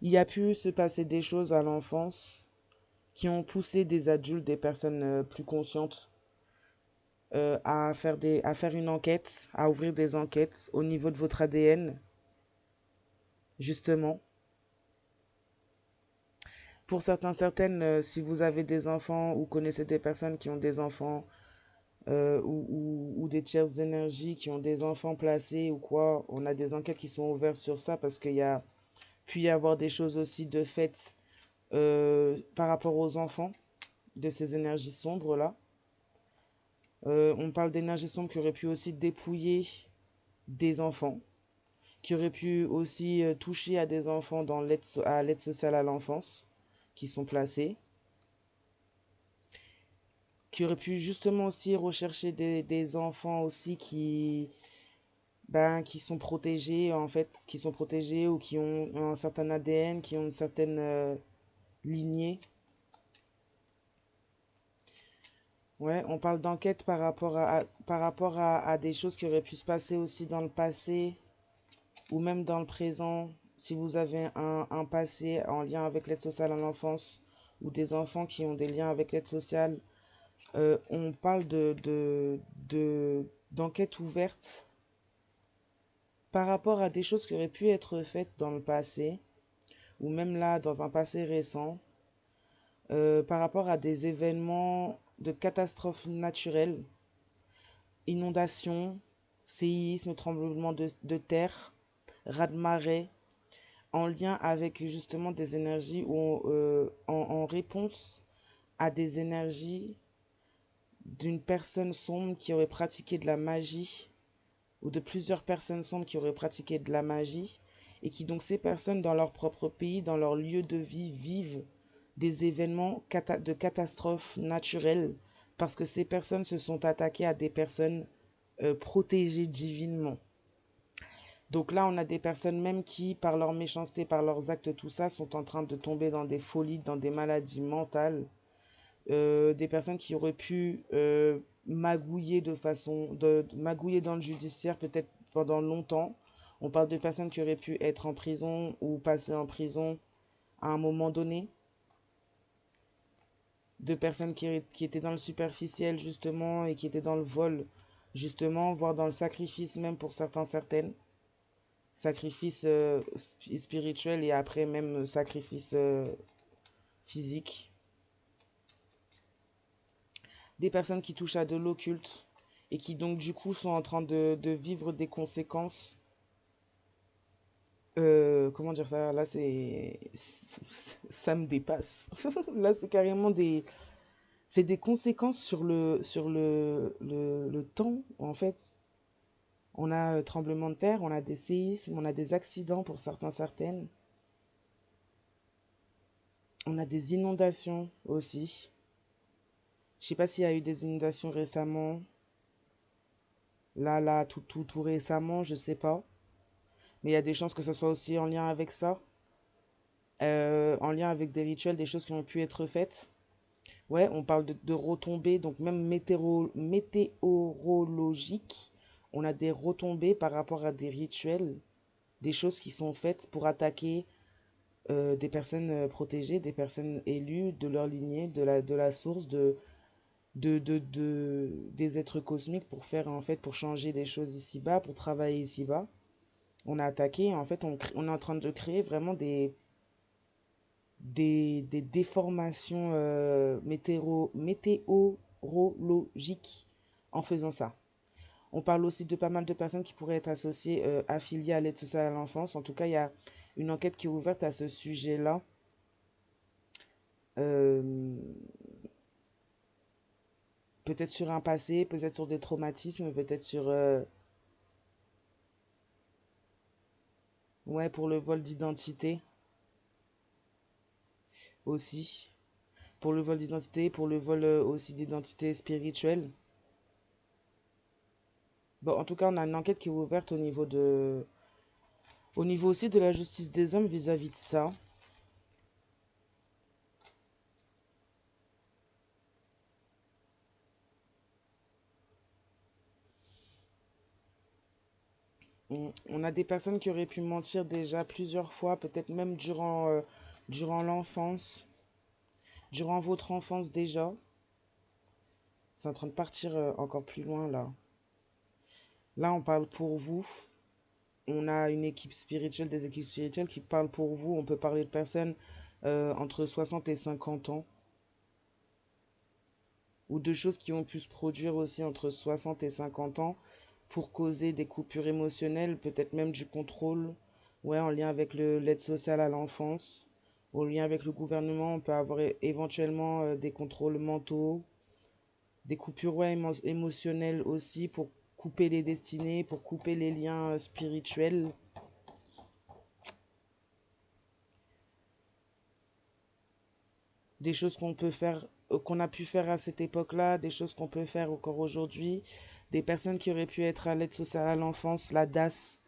Il y a pu se passer des choses à l'enfance qui ont poussé des adultes, des personnes plus conscientes, à faire une enquête, à ouvrir des enquêtes au niveau de votre ADN, justement. Pour certains, certaines, si vous avez des enfants ou connaissez des personnes qui ont des enfants, ou des tierces énergies qui ont des enfants placés ou quoi. On a des enquêtes qui sont ouvertes sur ça parce qu'il y a pu y avoir des choses aussi de fait par rapport aux enfants de ces énergies sombres-là. On parle d'énergies sombres qui auraient pu aussi dépouiller des enfants, qui auraient pu aussi toucher à des enfants à l'aide sociale à l'enfance, qui sont placés, qui auraient pu justement aussi rechercher des enfants aussi qui sont protégés en fait, qui sont protégés ou qui ont un certain ADN, qui ont une certaine lignée. Ouais, on parle d'enquête par rapport à des choses qui auraient pu se passer aussi dans le passé ou même dans le présent. Si vous avez un passé en lien avec l'aide sociale à l'enfance ou des enfants qui ont des liens avec l'aide sociale, on parle d'enquête ouverte par rapport à des choses qui auraient pu être faites dans le passé ou même là dans un passé récent, par rapport à des événements de catastrophes naturelles, inondations, séismes, tremblements de terre, raz-de-marée, en lien avec justement des énergies ou en réponse à des énergies d'une personne sombre qui aurait pratiqué de la magie ou de plusieurs personnes sombres qui auraient pratiqué de la magie et qui donc ces personnes dans leur propre pays, dans leur lieu de vie, vivent des événements de catastrophes naturelles parce que ces personnes se sont attaquées à des personnes protégées divinement. Donc là, on a des personnes même qui, par leur méchanceté, par leurs actes, tout ça, sont en train de tomber dans des folies, dans des maladies mentales. Des personnes qui auraient pu magouiller magouiller dans le judiciaire peut-être pendant longtemps. On parle de personnes qui auraient pu être en prison ou passer en prison à un moment donné. De personnes qui étaient dans le superficiel justement et qui étaient dans le vol Justement, voire dans le sacrifice même pour certains, certaines. Sacrifice spirituel et après même sacrifice physique. Des personnes qui touchent à de l'occulte et qui donc du coup sont en train de vivre des conséquences. Comment dire ça? Là, ça me dépasse. Là, c'est carrément c'est des conséquences sur le temps. En fait, on a tremblement de terre, on a des séismes, on a des accidents pour certains, certaines. On a des inondations aussi. Je sais pas s'il y a eu des inondations récemment. Là, tout récemment, je sais pas. Mais il y a des chances que ce soit aussi en lien avec ça. En lien avec des rituels, des choses qui ont pu être faites. Ouais, on parle de retombées, donc même météorologiques. On a des retombées par rapport à des rituels, des choses qui sont faites pour attaquer des personnes protégées, des personnes élues de leur lignée, de la source, des êtres cosmiques pour faire, en fait, pour changer des choses ici-bas, pour travailler ici-bas. On a attaqué, en fait, on est en train de créer vraiment des déformations météorologiques en faisant ça. On parle aussi de pas mal de personnes qui pourraient être associées, affiliées à l'aide sociale à l'enfance. En tout cas, il y a une enquête qui est ouverte à ce sujet-là. Euh, Peut-être sur un passé, peut-être sur des traumatismes, peut-être sur... ouais, pour le vol d'identité aussi. Pour le vol d'identité, pour le vol aussi d'identité spirituelle. Bon, en tout cas, on a une enquête qui est ouverte au niveau aussi de la justice des hommes vis-à-vis de ça. On a des personnes qui auraient pu mentir déjà plusieurs fois, peut-être même durant l'enfance, durant votre enfance déjà. C'est en train de partir encore plus loin là. Là, on parle pour vous. On a une équipe spirituelle, des équipes spirituelles qui parlent pour vous. On peut parler de personnes entre 60 et 50 ans. Ou de choses qui ont pu se produire aussi entre 60 et 50 ans pour causer des coupures émotionnelles, peut-être même du contrôle, ouais, en lien avec l'aide sociale à l'enfance, en lien avec le gouvernement, on peut avoir éventuellement des contrôles mentaux, des coupures ouais, émotionnelles aussi pour couper les destinées, pour couper les liens spirituels. Des choses qu'on peut faire, qu'on a pu faire à cette époque-là, des choses qu'on peut faire encore aujourd'hui, des personnes qui auraient pu être à l'aide sociale à l'enfance, la DAS,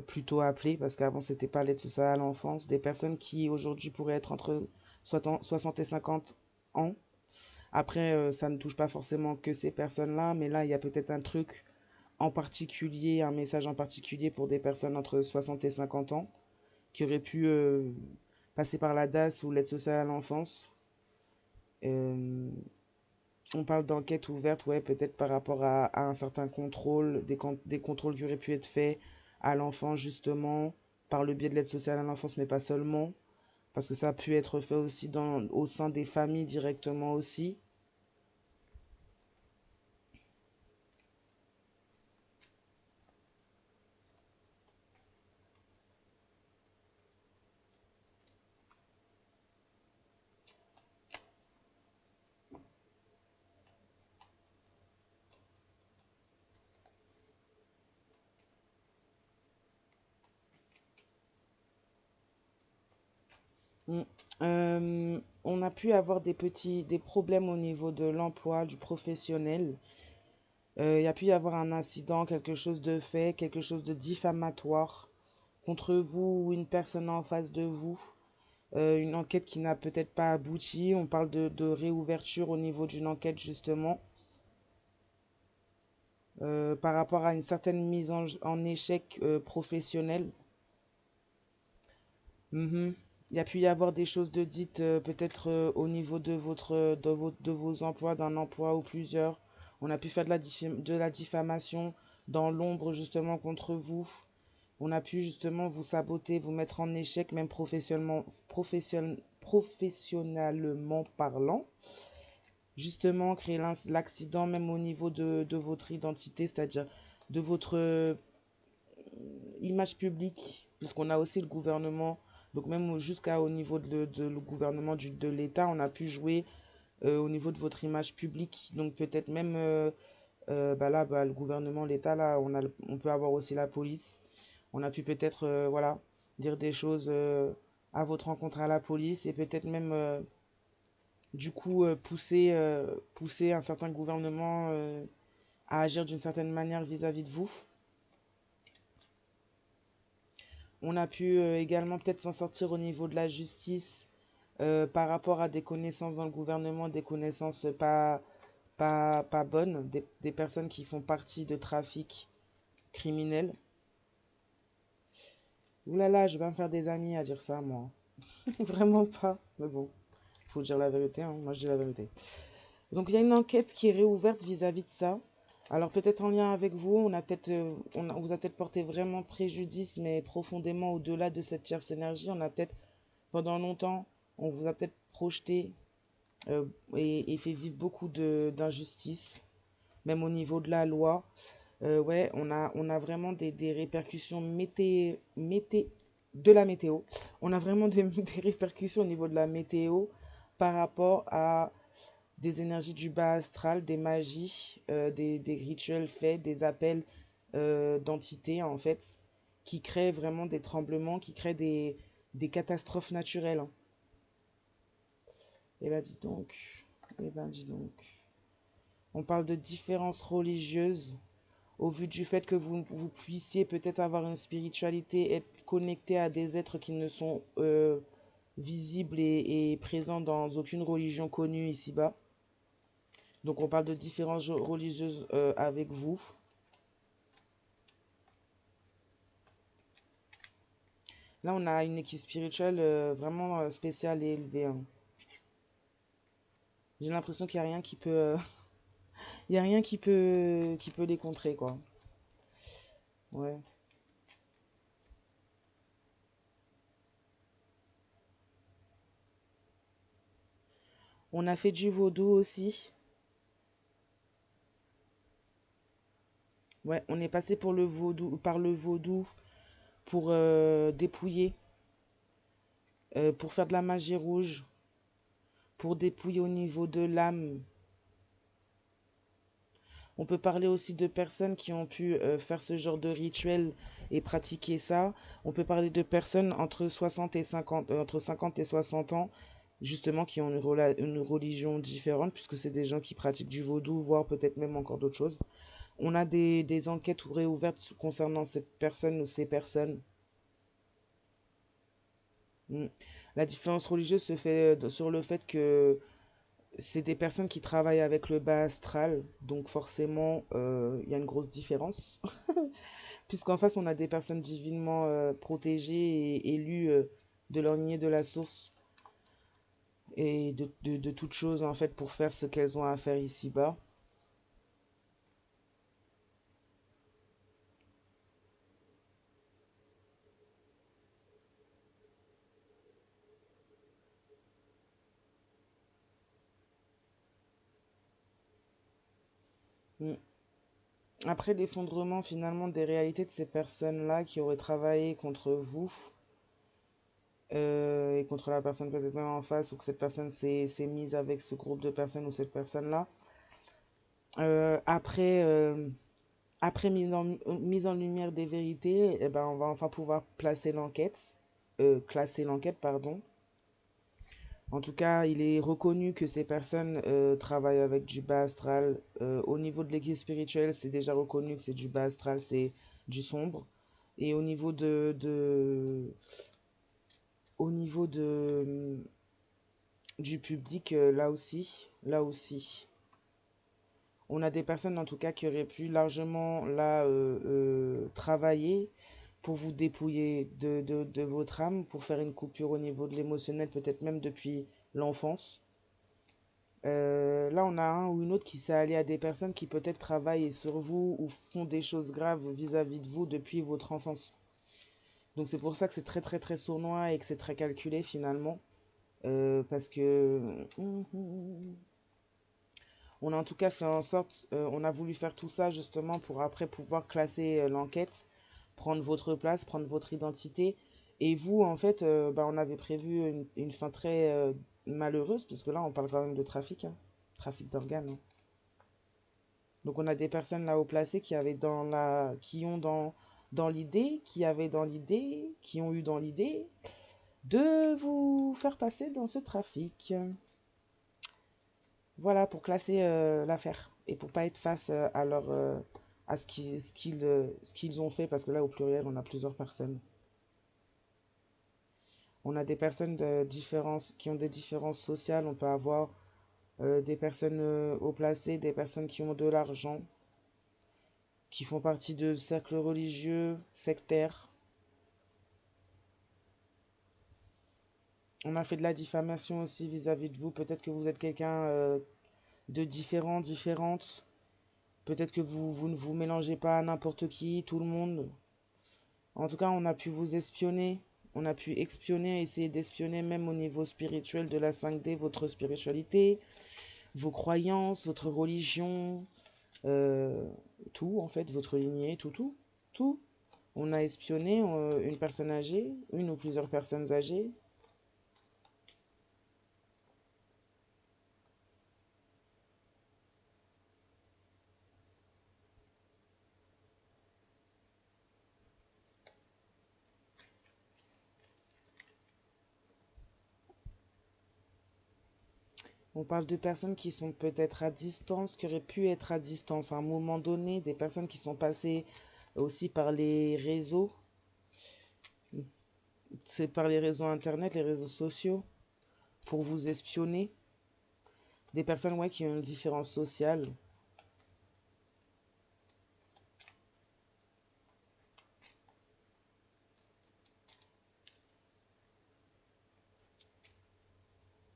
plutôt appelée, parce qu'avant c'était pas l'aide sociale à l'enfance, des personnes qui aujourd'hui pourraient être entre 60 et 50 ans. Après, ça ne touche pas forcément que ces personnes-là, mais là, il y a peut-être un truc en particulier, un message en particulier pour des personnes entre 60 et 50 ans qui auraient pu passer par la DAS ou l'aide sociale à l'enfance. Euh, on parle d'enquête ouverte, ouais, peut-être par rapport à un certain contrôle, des contrôles qui auraient pu être faits à l'enfant, justement, par le biais de l'aide sociale à l'enfance, mais pas seulement, parce que ça a pu être fait aussi au sein des familles directement aussi. Mm. On a pu avoir des problèmes au niveau de l'emploi, du professionnel. Il y a pu y avoir un incident, quelque chose de fait, quelque chose de diffamatoire contre vous ou une personne en face de vous. Une enquête qui n'a peut-être pas abouti. On parle de réouverture au niveau d'une enquête justement par rapport à une certaine mise en échec professionnel. Mhm. Il y a pu y avoir des choses de dites peut-être au niveau de vos emplois, d'un emploi ou plusieurs. On a pu faire de la diffamation dans l'ombre justement contre vous. On a pu justement vous saboter, vous mettre en échec, même professionnellement parlant. Justement, créer l'accident même au niveau de votre identité, c'est-à-dire de votre image publique, puisqu'on a aussi le gouvernement. Donc même jusqu'au niveau de le gouvernement de l'État, on a pu jouer au niveau de votre image publique. Donc peut-être même bah là, bah, le gouvernement, l'État, là, on peut avoir aussi la police. On a pu peut-être voilà, dire des choses à votre rencontre à la police et peut-être même du coup pousser un certain gouvernement à agir d'une certaine manière vis-à-vis de vous. On a pu également peut-être s'en sortir au niveau de la justice par rapport à des connaissances dans le gouvernement, des connaissances pas bonnes, des personnes qui font partie de trafic criminel. Ouh là là, je vais me faire des amis à dire ça, moi. Vraiment pas. Mais bon, faut dire la vérité, hein. Moi je dis la vérité. Donc il y a une enquête qui est réouverte vis-à-vis de ça. Alors peut-être en lien avec vous, on vous a peut-être porté vraiment préjudice, mais profondément au-delà de cette tierce énergie, on a peut-être, pendant longtemps, on vous a peut-être projeté et fait vivre beaucoup d'injustices, même au niveau de la loi. Ouais, on a vraiment des répercussions de la météo. On a vraiment des répercussions au niveau de la météo par rapport à des énergies du bas astral, des magies, des rituels faits, des appels d'entités en fait, qui créent vraiment des tremblements, qui créent des catastrophes naturelles, hein. Et là, dis donc, eh ben, dis donc. On parle de différences religieuses au vu du fait que vous puissiez peut-être avoir une spiritualité, être connecté à des êtres qui ne sont visibles et présents dans aucune religion connue ici-bas. Donc on parle de différences religieuses avec vous. Là, on a une équipe spirituelle vraiment spéciale et élevée, hein. J'ai l'impression qu'il n'y a rien qui peut, il y a rien qui peut les contrer, quoi. Ouais. On a fait du vaudou aussi. Ouais, on est passé par le vaudou pour dépouiller, pour faire de la magie rouge, pour dépouiller au niveau de l'âme. On peut parler aussi de personnes qui ont pu faire ce genre de rituel et pratiquer ça. On peut parler de personnes entre 60 et 50, entre 50 et 60 ans, justement, qui ont une religion différente, puisque c'est des gens qui pratiquent du vaudou, voire peut-être même encore d'autres choses. On a des enquêtes réouvertes concernant cette personne ou ces personnes. Mm. La différence religieuse se fait sur le fait que c'est des personnes qui travaillent avec le bas astral, donc forcément, il y a une grosse différence. Puisqu'en face, on a des personnes divinement protégées et élues de leur lignée de la source et de toutes choses, en fait, pour faire ce qu'elles ont à faire ici-bas. Mm. Après l'effondrement, finalement, des réalités de ces personnes-là qui auraient travaillé contre vous et contre la personne peut-être même en face, ou que cette personne s'est mise avec ce groupe de personnes ou cette personne-là. Après, après mise en lumière des vérités, eh ben, on va enfin pouvoir classer l'enquête, pardon. En tout cas, il est reconnu que ces personnes travaillent avec du bas astral. Au niveau de l'équipe spirituelle, c'est déjà reconnu que c'est du bas astral, c'est du sombre. Et au niveau du public, là aussi. On a des personnes en tout cas qui auraient pu largement là travailler pour vous dépouiller de votre âme, pour faire une coupure au niveau de l'émotionnel, peut-être même depuis l'enfance. Là, on a un ou une autre qui s'est allié à des personnes qui peut-être travaillent sur vous ou font des choses graves vis-à-vis de vous depuis votre enfance. Donc c'est pour ça que c'est très très très sournois et que c'est très calculé finalement. Parce que on a en tout cas fait en sorte, on a voulu faire tout ça justement pour après pouvoir classer l'enquête, prendre votre place, prendre votre identité. Et vous, en fait, bah, on avait prévu une fin très malheureuse, parce que là, on parle quand même de trafic, hein, trafic d'organes, hein. Donc on a des personnes là haut placées qui avaient qui ont dans l'idée, qui avaient dans l'idée, qui ont eu dans l'idée de vous faire passer dans ce trafic. Voilà, pour classer l'affaire et pour pas être face à à ce qu'ils ont fait, parce que là, au pluriel, on a plusieurs personnes. On a des personnes qui ont des différences sociales. On peut avoir des personnes haut placées, des personnes qui ont de l'argent, qui font partie de cercles religieux, sectaires. On a fait de la diffamation aussi vis-à-vis de vous. Peut-être que vous êtes quelqu'un de différent, différente. Peut-être que vous ne vous mélangez pas à n'importe qui, tout le monde. En tout cas, on a pu vous espionner. On a pu espionner, essayer d'espionner même au niveau spirituel de la 5D, votre spiritualité, vos croyances, votre religion, euh, tout en fait, votre lignée, tout. On a espionné une personne âgée, une ou plusieurs personnes âgées. On parle de personnes qui sont peut-être à distance, qui auraient pu être à distance à un moment donné, des personnes qui sont passées aussi par les réseaux, c'est par les réseaux internet, les réseaux sociaux, pour vous espionner. Des personnes ouais, qui ont une différence sociale.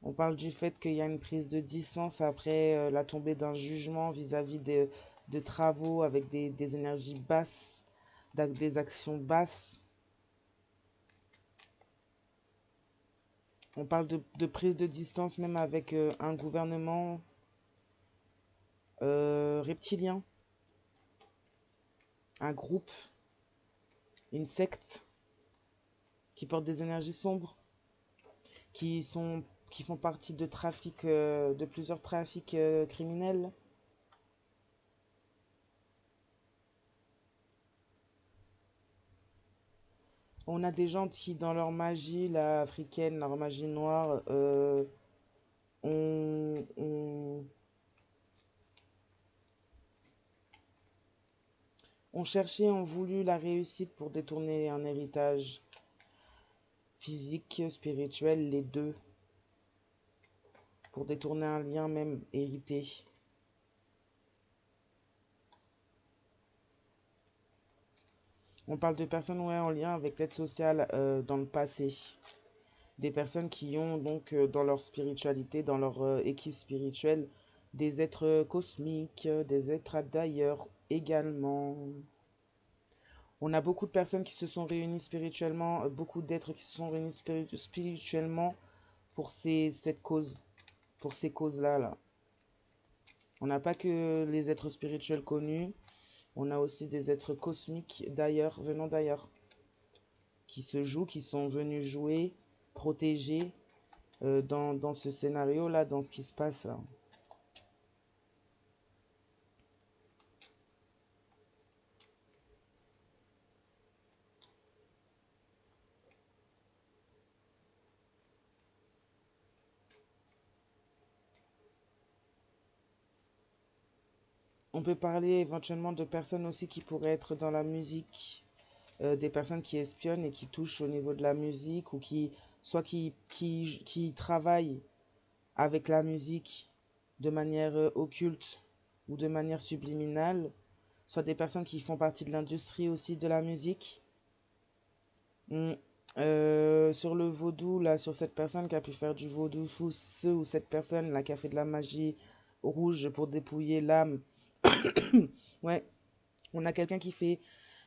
On parle du fait qu'il y a une prise de distance après la tombée d'un jugement vis-à-vis de travaux avec des énergies basses, des actions basses. On parle de prise de distance même avec un gouvernement reptilien, un groupe, une secte qui porte des énergies sombres, qui sont qui font partie de trafics, de plusieurs trafics criminels. On a des gens qui, dans leur magie, la africaine, leur magie noire, ont, ont, ont cherché, ont voulu la réussite pour détourner un héritage physique, spirituel, les deux, pour détourner un lien même hérité. On parle de personnes ouais, en lien avec l'aide sociale dans le passé. Des personnes qui ont donc dans leur spiritualité, dans leur équipe spirituelle, des êtres cosmiques, des êtres d'ailleurs également. On a beaucoup de personnes qui se sont réunies spirituellement, beaucoup d'êtres qui se sont réunis spirituellement pour cette cause, pour ces causes-là. Là. On n'a pas que les êtres spirituels connus, on a aussi des êtres cosmiques d'ailleurs, venant d'ailleurs, qui se jouent, qui sont venus jouer, protéger dans ce scénario-là, dans ce qui se passe là. On peut parler éventuellement de personnes aussi qui pourraient être dans la musique, des personnes qui espionnent et qui touchent au niveau de la musique ou soit qui travaillent avec la musique de manière occulte ou de manière subliminale, soit des personnes qui font partie de l'industrie aussi de la musique. Sur le vaudou, là, sur cette personne qui a pu faire du vaudou, sous ce ou cette personne là qui a fait de la magie rouge pour dépouiller l'âme. Ouais, on a quelqu'un qui fait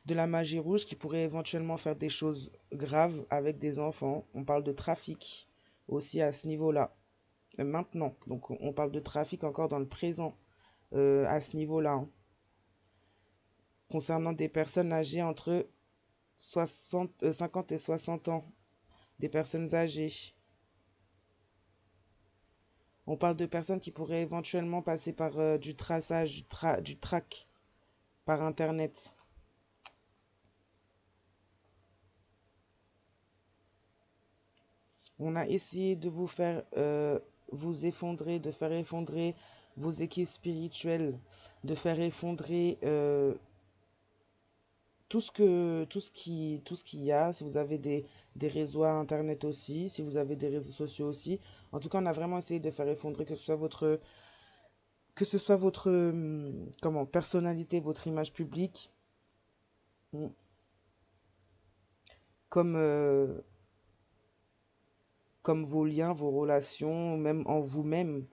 de la magie rouge qui pourrait éventuellement faire des choses graves avec des enfants. On parle de trafic aussi à ce niveau-là. Maintenant, donc on parle de trafic encore dans le présent à ce niveau-là, hein. Concernant des personnes âgées entre 50 et 60 ans, des personnes âgées. On parle de personnes qui pourraient éventuellement passer par du traçage, du track par Internet. On a essayé de vous faire vous effondrer, de faire effondrer vos équipes spirituelles, de faire effondrer tout ce qu'il y a. Si vous avez des réseaux à Internet aussi, si vous avez des réseaux sociaux aussi. En tout cas, on a vraiment essayé de faire effondrer que ce soit votre comment, personnalité, votre image publique, mm, comme, comme vos liens, vos relations, même en vous-même,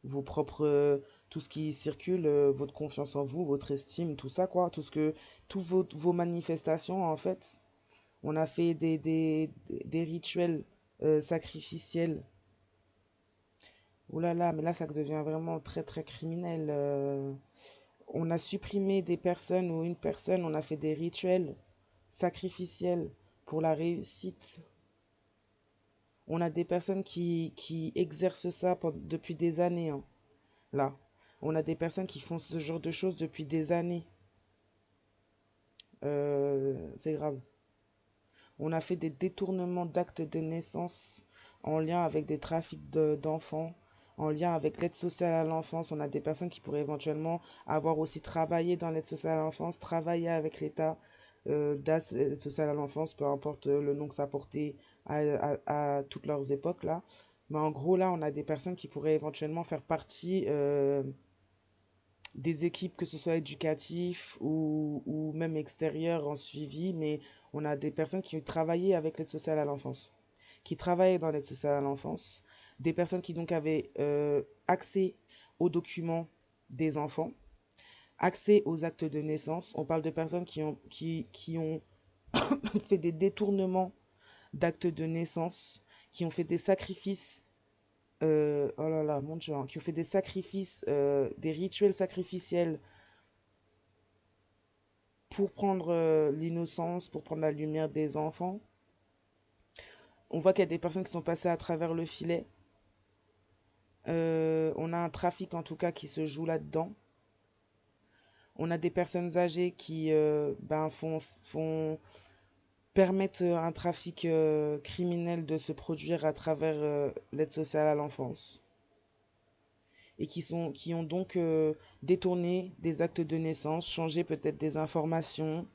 vos propres, tout ce qui circule, votre confiance en vous, votre estime, tout ça, quoi, tous vos manifestations, en fait. On a fait des rituels sacrificiels. Ouh là là, mais là, ça devient vraiment très, très criminel. On a supprimé des personnes ou une personne, on a fait des rituels sacrificiels pour la réussite. On a des personnes qui exercent ça depuis des années, hein, là. On a des personnes qui font ce genre de choses depuis des années. C'est grave. On a fait des détournements d'actes de naissance en lien avec des trafics d'enfants, en lien avec l'aide sociale à l'enfance. On a des personnes qui pourraient éventuellement avoir aussi travaillé dans l'aide sociale à l'enfance, travaillé avec l'État, DAS, aide sociale à l'enfance, peu importe le nom que ça portait à toutes leurs époques là. Mais en gros, là, on a des personnes qui pourraient éventuellement faire partie des équipes, que ce soit éducatifs ou même extérieures en suivi, mais on a des personnes qui ont travaillé avec l'aide sociale à l'enfance, qui travaillaient dans l'aide sociale à l'enfance, des personnes qui donc avaient accès aux documents des enfants, accès aux actes de naissance. On parle de personnes qui ont fait des détournements d'actes de naissance, qui ont fait des sacrifices oh là là, mon Dieu, hein, qui ont fait des sacrifices, des rituels sacrificiels pour prendre l'innocence, pour prendre la lumière des enfants. On voit qu'il y a des personnes qui sont passées à travers le filet. On a un trafic en tout cas qui se joue là-dedans. On a des personnes âgées qui permettent un trafic criminel de se produire à travers l'aide sociale à l'enfance. Et qui ont donc détourné des actes de naissance, changé peut-être des informations.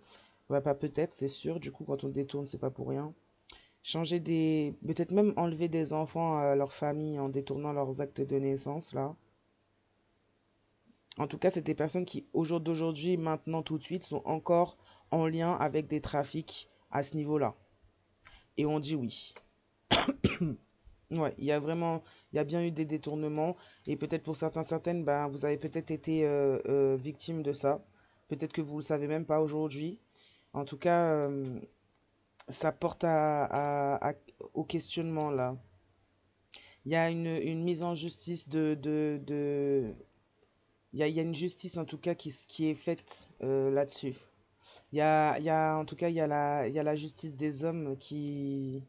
Ouais, pas peut-être, c'est sûr. Du coup, quand on détourne, c'est pas pour rien. Peut-être même enlever des enfants à leur famille en détournant leurs actes de naissance, là. En tout cas, c'est des personnes qui, au jour d'aujourd'hui, maintenant, tout de suite, sont encore en lien avec des trafics à ce niveau-là. Et on dit oui. Ouais, il y a bien eu des détournements. Et peut-être pour certains, certaines, ben, vous avez peut-être été victime de ça. Peut-être que vous ne le savez même pas aujourd'hui. En tout cas, ça porte au questionnement, là. Il y a une mise en justice il y a une justice en tout cas qui est faite là-dessus. En tout cas, il y a la justice des hommes qui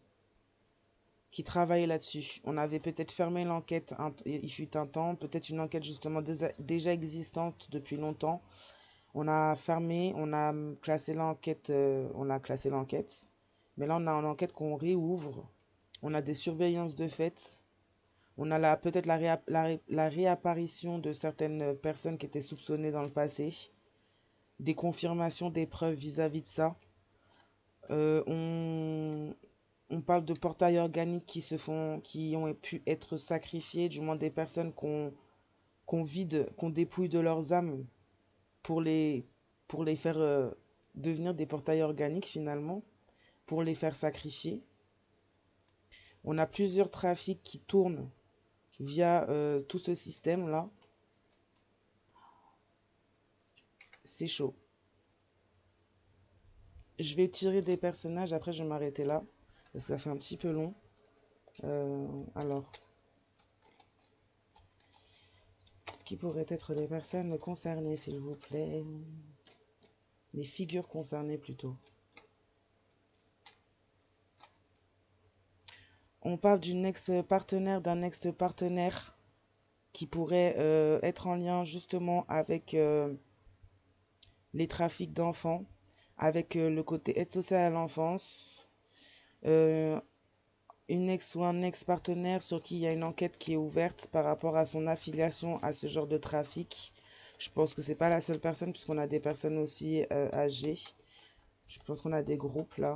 travaille là-dessus. On avait peut-être fermé l'enquête, il fut un temps, peut-être une enquête justement déjà existante depuis longtemps. On a fermé, on a classé l'enquête. Mais là, on a une enquête qu'on réouvre. On a des surveillances de fait. On a peut-être la réapparition de certaines personnes qui étaient soupçonnées dans le passé, des confirmations des preuves vis-à-vis de ça. Euh, on, on parle de portails organiques qui ont pu être sacrifiés, du moins des personnes qu'on vide, qu'on dépouille de leurs âmes pour les faire devenir des portails organiques finalement, pour les faire sacrifier. On a plusieurs trafics qui tournent via tout ce système-là. C'est chaud. Je vais tirer des personnages, après je vais m'arrêter là, parce que ça fait un petit peu long. Alors, qui pourraient être les personnes concernées, s'il vous plaît? Les figures concernées, plutôt. On parle d'une ex-partenaire, d'un ex-partenaire qui pourrait être en lien justement avec les trafics d'enfants, avec le côté aide sociale à l'enfance, une ex ou un ex-partenaire sur qui il y a une enquête qui est ouverte par rapport à son affiliation à ce genre de trafic. Je pense que c'est pas la seule personne, puisqu'on a des personnes aussi âgées. Je pense qu'on a des groupes là.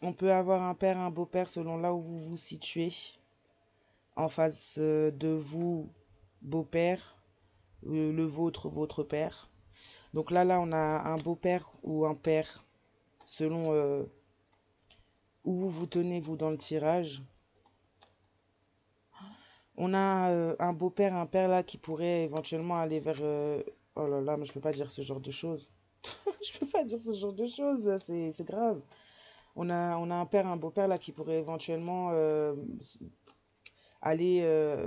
On peut avoir un père, un beau-père selon là où vous vous situez. En face de vous, beau-père, le vôtre, votre père. Donc là, on a un beau-père ou un père selon où vous vous tenez, vous, dans le tirage. On a un beau-père, un père là qui pourrait éventuellement aller vers... Oh là là, mais je peux pas dire ce genre de choses. Je peux pas dire ce genre de choses, c'est grave. On a un père, un beau-père là qui pourrait éventuellement aller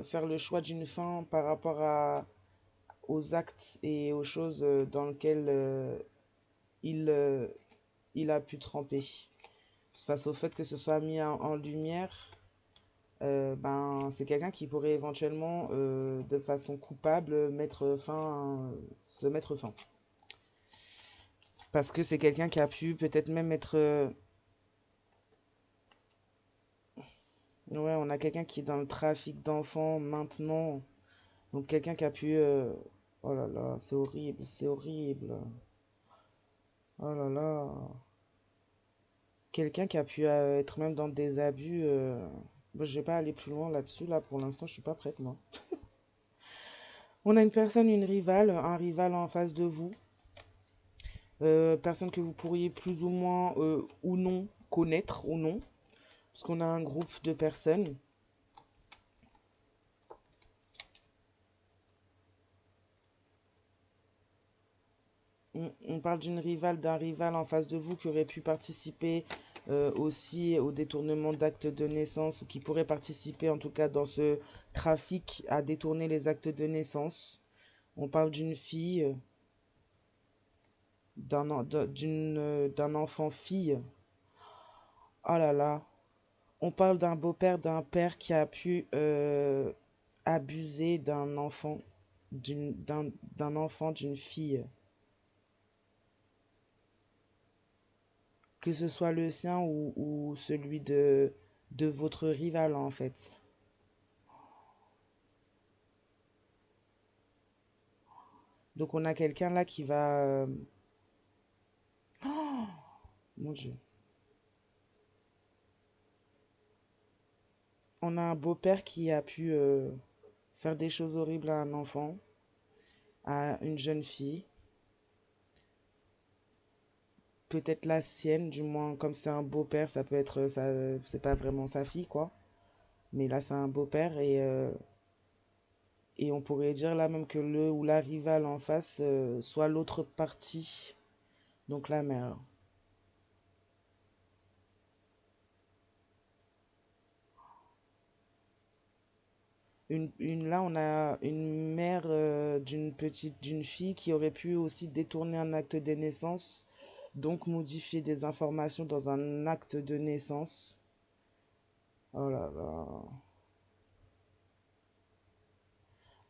faire le choix d'une fin par rapport aux actes et aux choses dans lesquelles il, euh, il a pu tremper. Face au fait que ce soit mis en lumière, ben, c'est quelqu'un qui pourrait éventuellement, de façon coupable, se mettre fin. Parce que c'est quelqu'un qui a pu peut-être même être... ouais, on a quelqu'un qui est dans le trafic d'enfants maintenant. Donc quelqu'un qui a pu... oh là là, c'est horrible, c'est horrible. Oh là là. Quelqu'un qui a pu être même dans des abus. Bon, je vais pas aller plus loin là-dessus. Là, pour l'instant, je suis pas prête, moi. On a une personne, une rivale, un rival en face de vous. Personne que vous pourriez plus ou moins ou non connaître ou non. Parce qu'on a un groupe de personnes. On parle d'une rivale, d'un rival en face de vous qui aurait pu participer aussi au détournement d'actes de naissance ou qui pourrait participer en tout cas dans ce trafic à détourner les actes de naissance. On parle d'une fille, d'un enfant-fille. Oh là là. On parle d'un beau-père, d'un père qui a pu abuser d'un enfant, d'un enfant, d'une fille. Que ce soit le sien ou celui de votre rival, en fait. Donc on a quelqu'un là qui va... Oh, mon Dieu. On a un beau-père qui a pu faire des choses horribles à un enfant, à une jeune fille. Peut-être la sienne, du moins, comme c'est un beau-père, ça peut être... ça, c'est pas vraiment sa fille, quoi. Mais là, c'est un beau-père et on pourrait dire là même que le ou la rivale en face soit l'autre partie, donc la mère. Là, on a une mère d'une fille qui aurait pu aussi détourner un acte de naissance, donc modifier des informations dans un acte de naissance. Oh là là.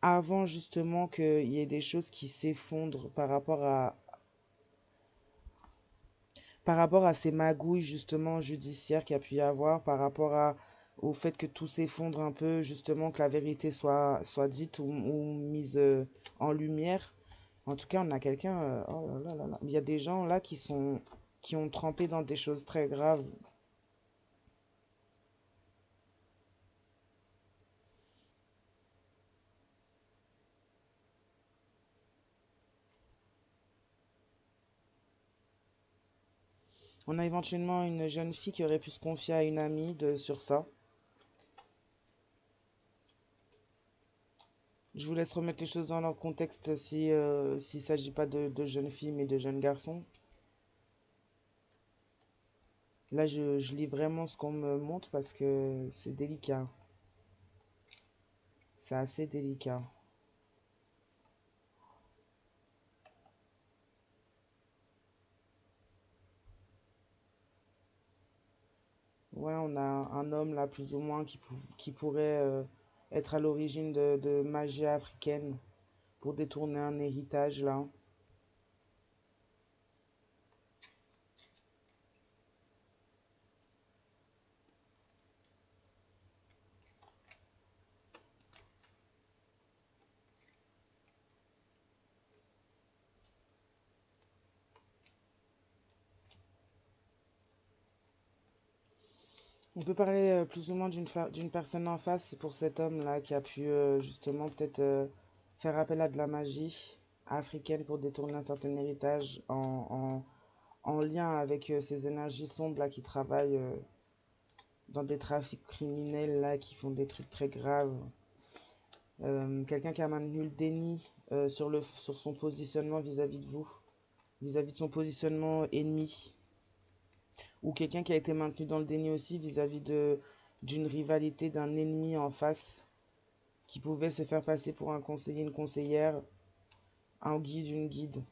Avant justement qu'il y ait des choses qui s'effondrent par rapport à ces magouilles justement judiciaires qu'il y a pu y avoir, par rapport au fait que tout s'effondre un peu, justement que la vérité soit dite ou mise en lumière. En tout cas, on a quelqu'un, oh là là là là. Il y a des gens là qui ont trempé dans des choses très graves. On a éventuellement une jeune fille qui aurait pu se confier à une amie sur ça. Je vous laisse remettre les choses dans leur contexte si, s'il ne s'agit pas de jeunes filles mais de jeunes garçons. Là, je lis vraiment ce qu'on me montre parce que c'est délicat. C'est assez délicat. Ouais, on a un homme là, plus ou moins, qui pourrait être à l'origine de magie africaine pour détourner un héritage là. On peut parler plus ou moins d'une personne en face pour cet homme-là qui a pu justement peut-être faire appel à de la magie africaine pour détourner un certain héritage en lien avec ces énergies sombres là qui travaillent dans des trafics criminels là qui font des trucs très graves. Quelqu'un qui a maintenu le déni sur son positionnement vis-à-vis de vous, vis-à-vis de son positionnement ennemi. Ou quelqu'un qui a été maintenu dans le déni aussi vis-à-vis d'une rivalité d'un ennemi en face qui pouvait se faire passer pour un conseiller, une conseillère, un guide, une guide,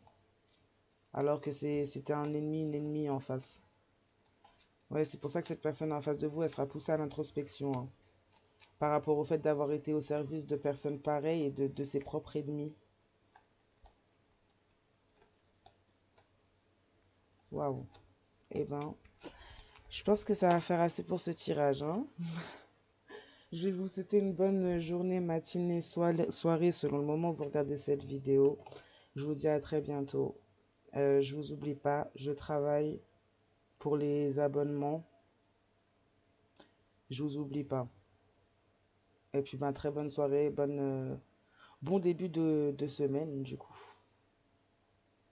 alors que c'était un ennemi, une ennemie en face. Ouais, c'est pour ça que cette personne en face de vous, elle sera poussée à l'introspection, hein, par rapport au fait d'avoir été au service de personnes pareilles et de ses propres ennemis. Waouh. Eh ben, je pense que ça va faire assez pour ce tirage, hein. Je vais vous souhaiter une bonne journée, matinée, soirée selon le moment où vous regardez cette vidéo. Je vous dis à très bientôt. Je vous oublie pas, je travaille pour les abonnements. Je vous oublie pas. Et puis, ben, très bonne soirée, bon début de semaine, du coup.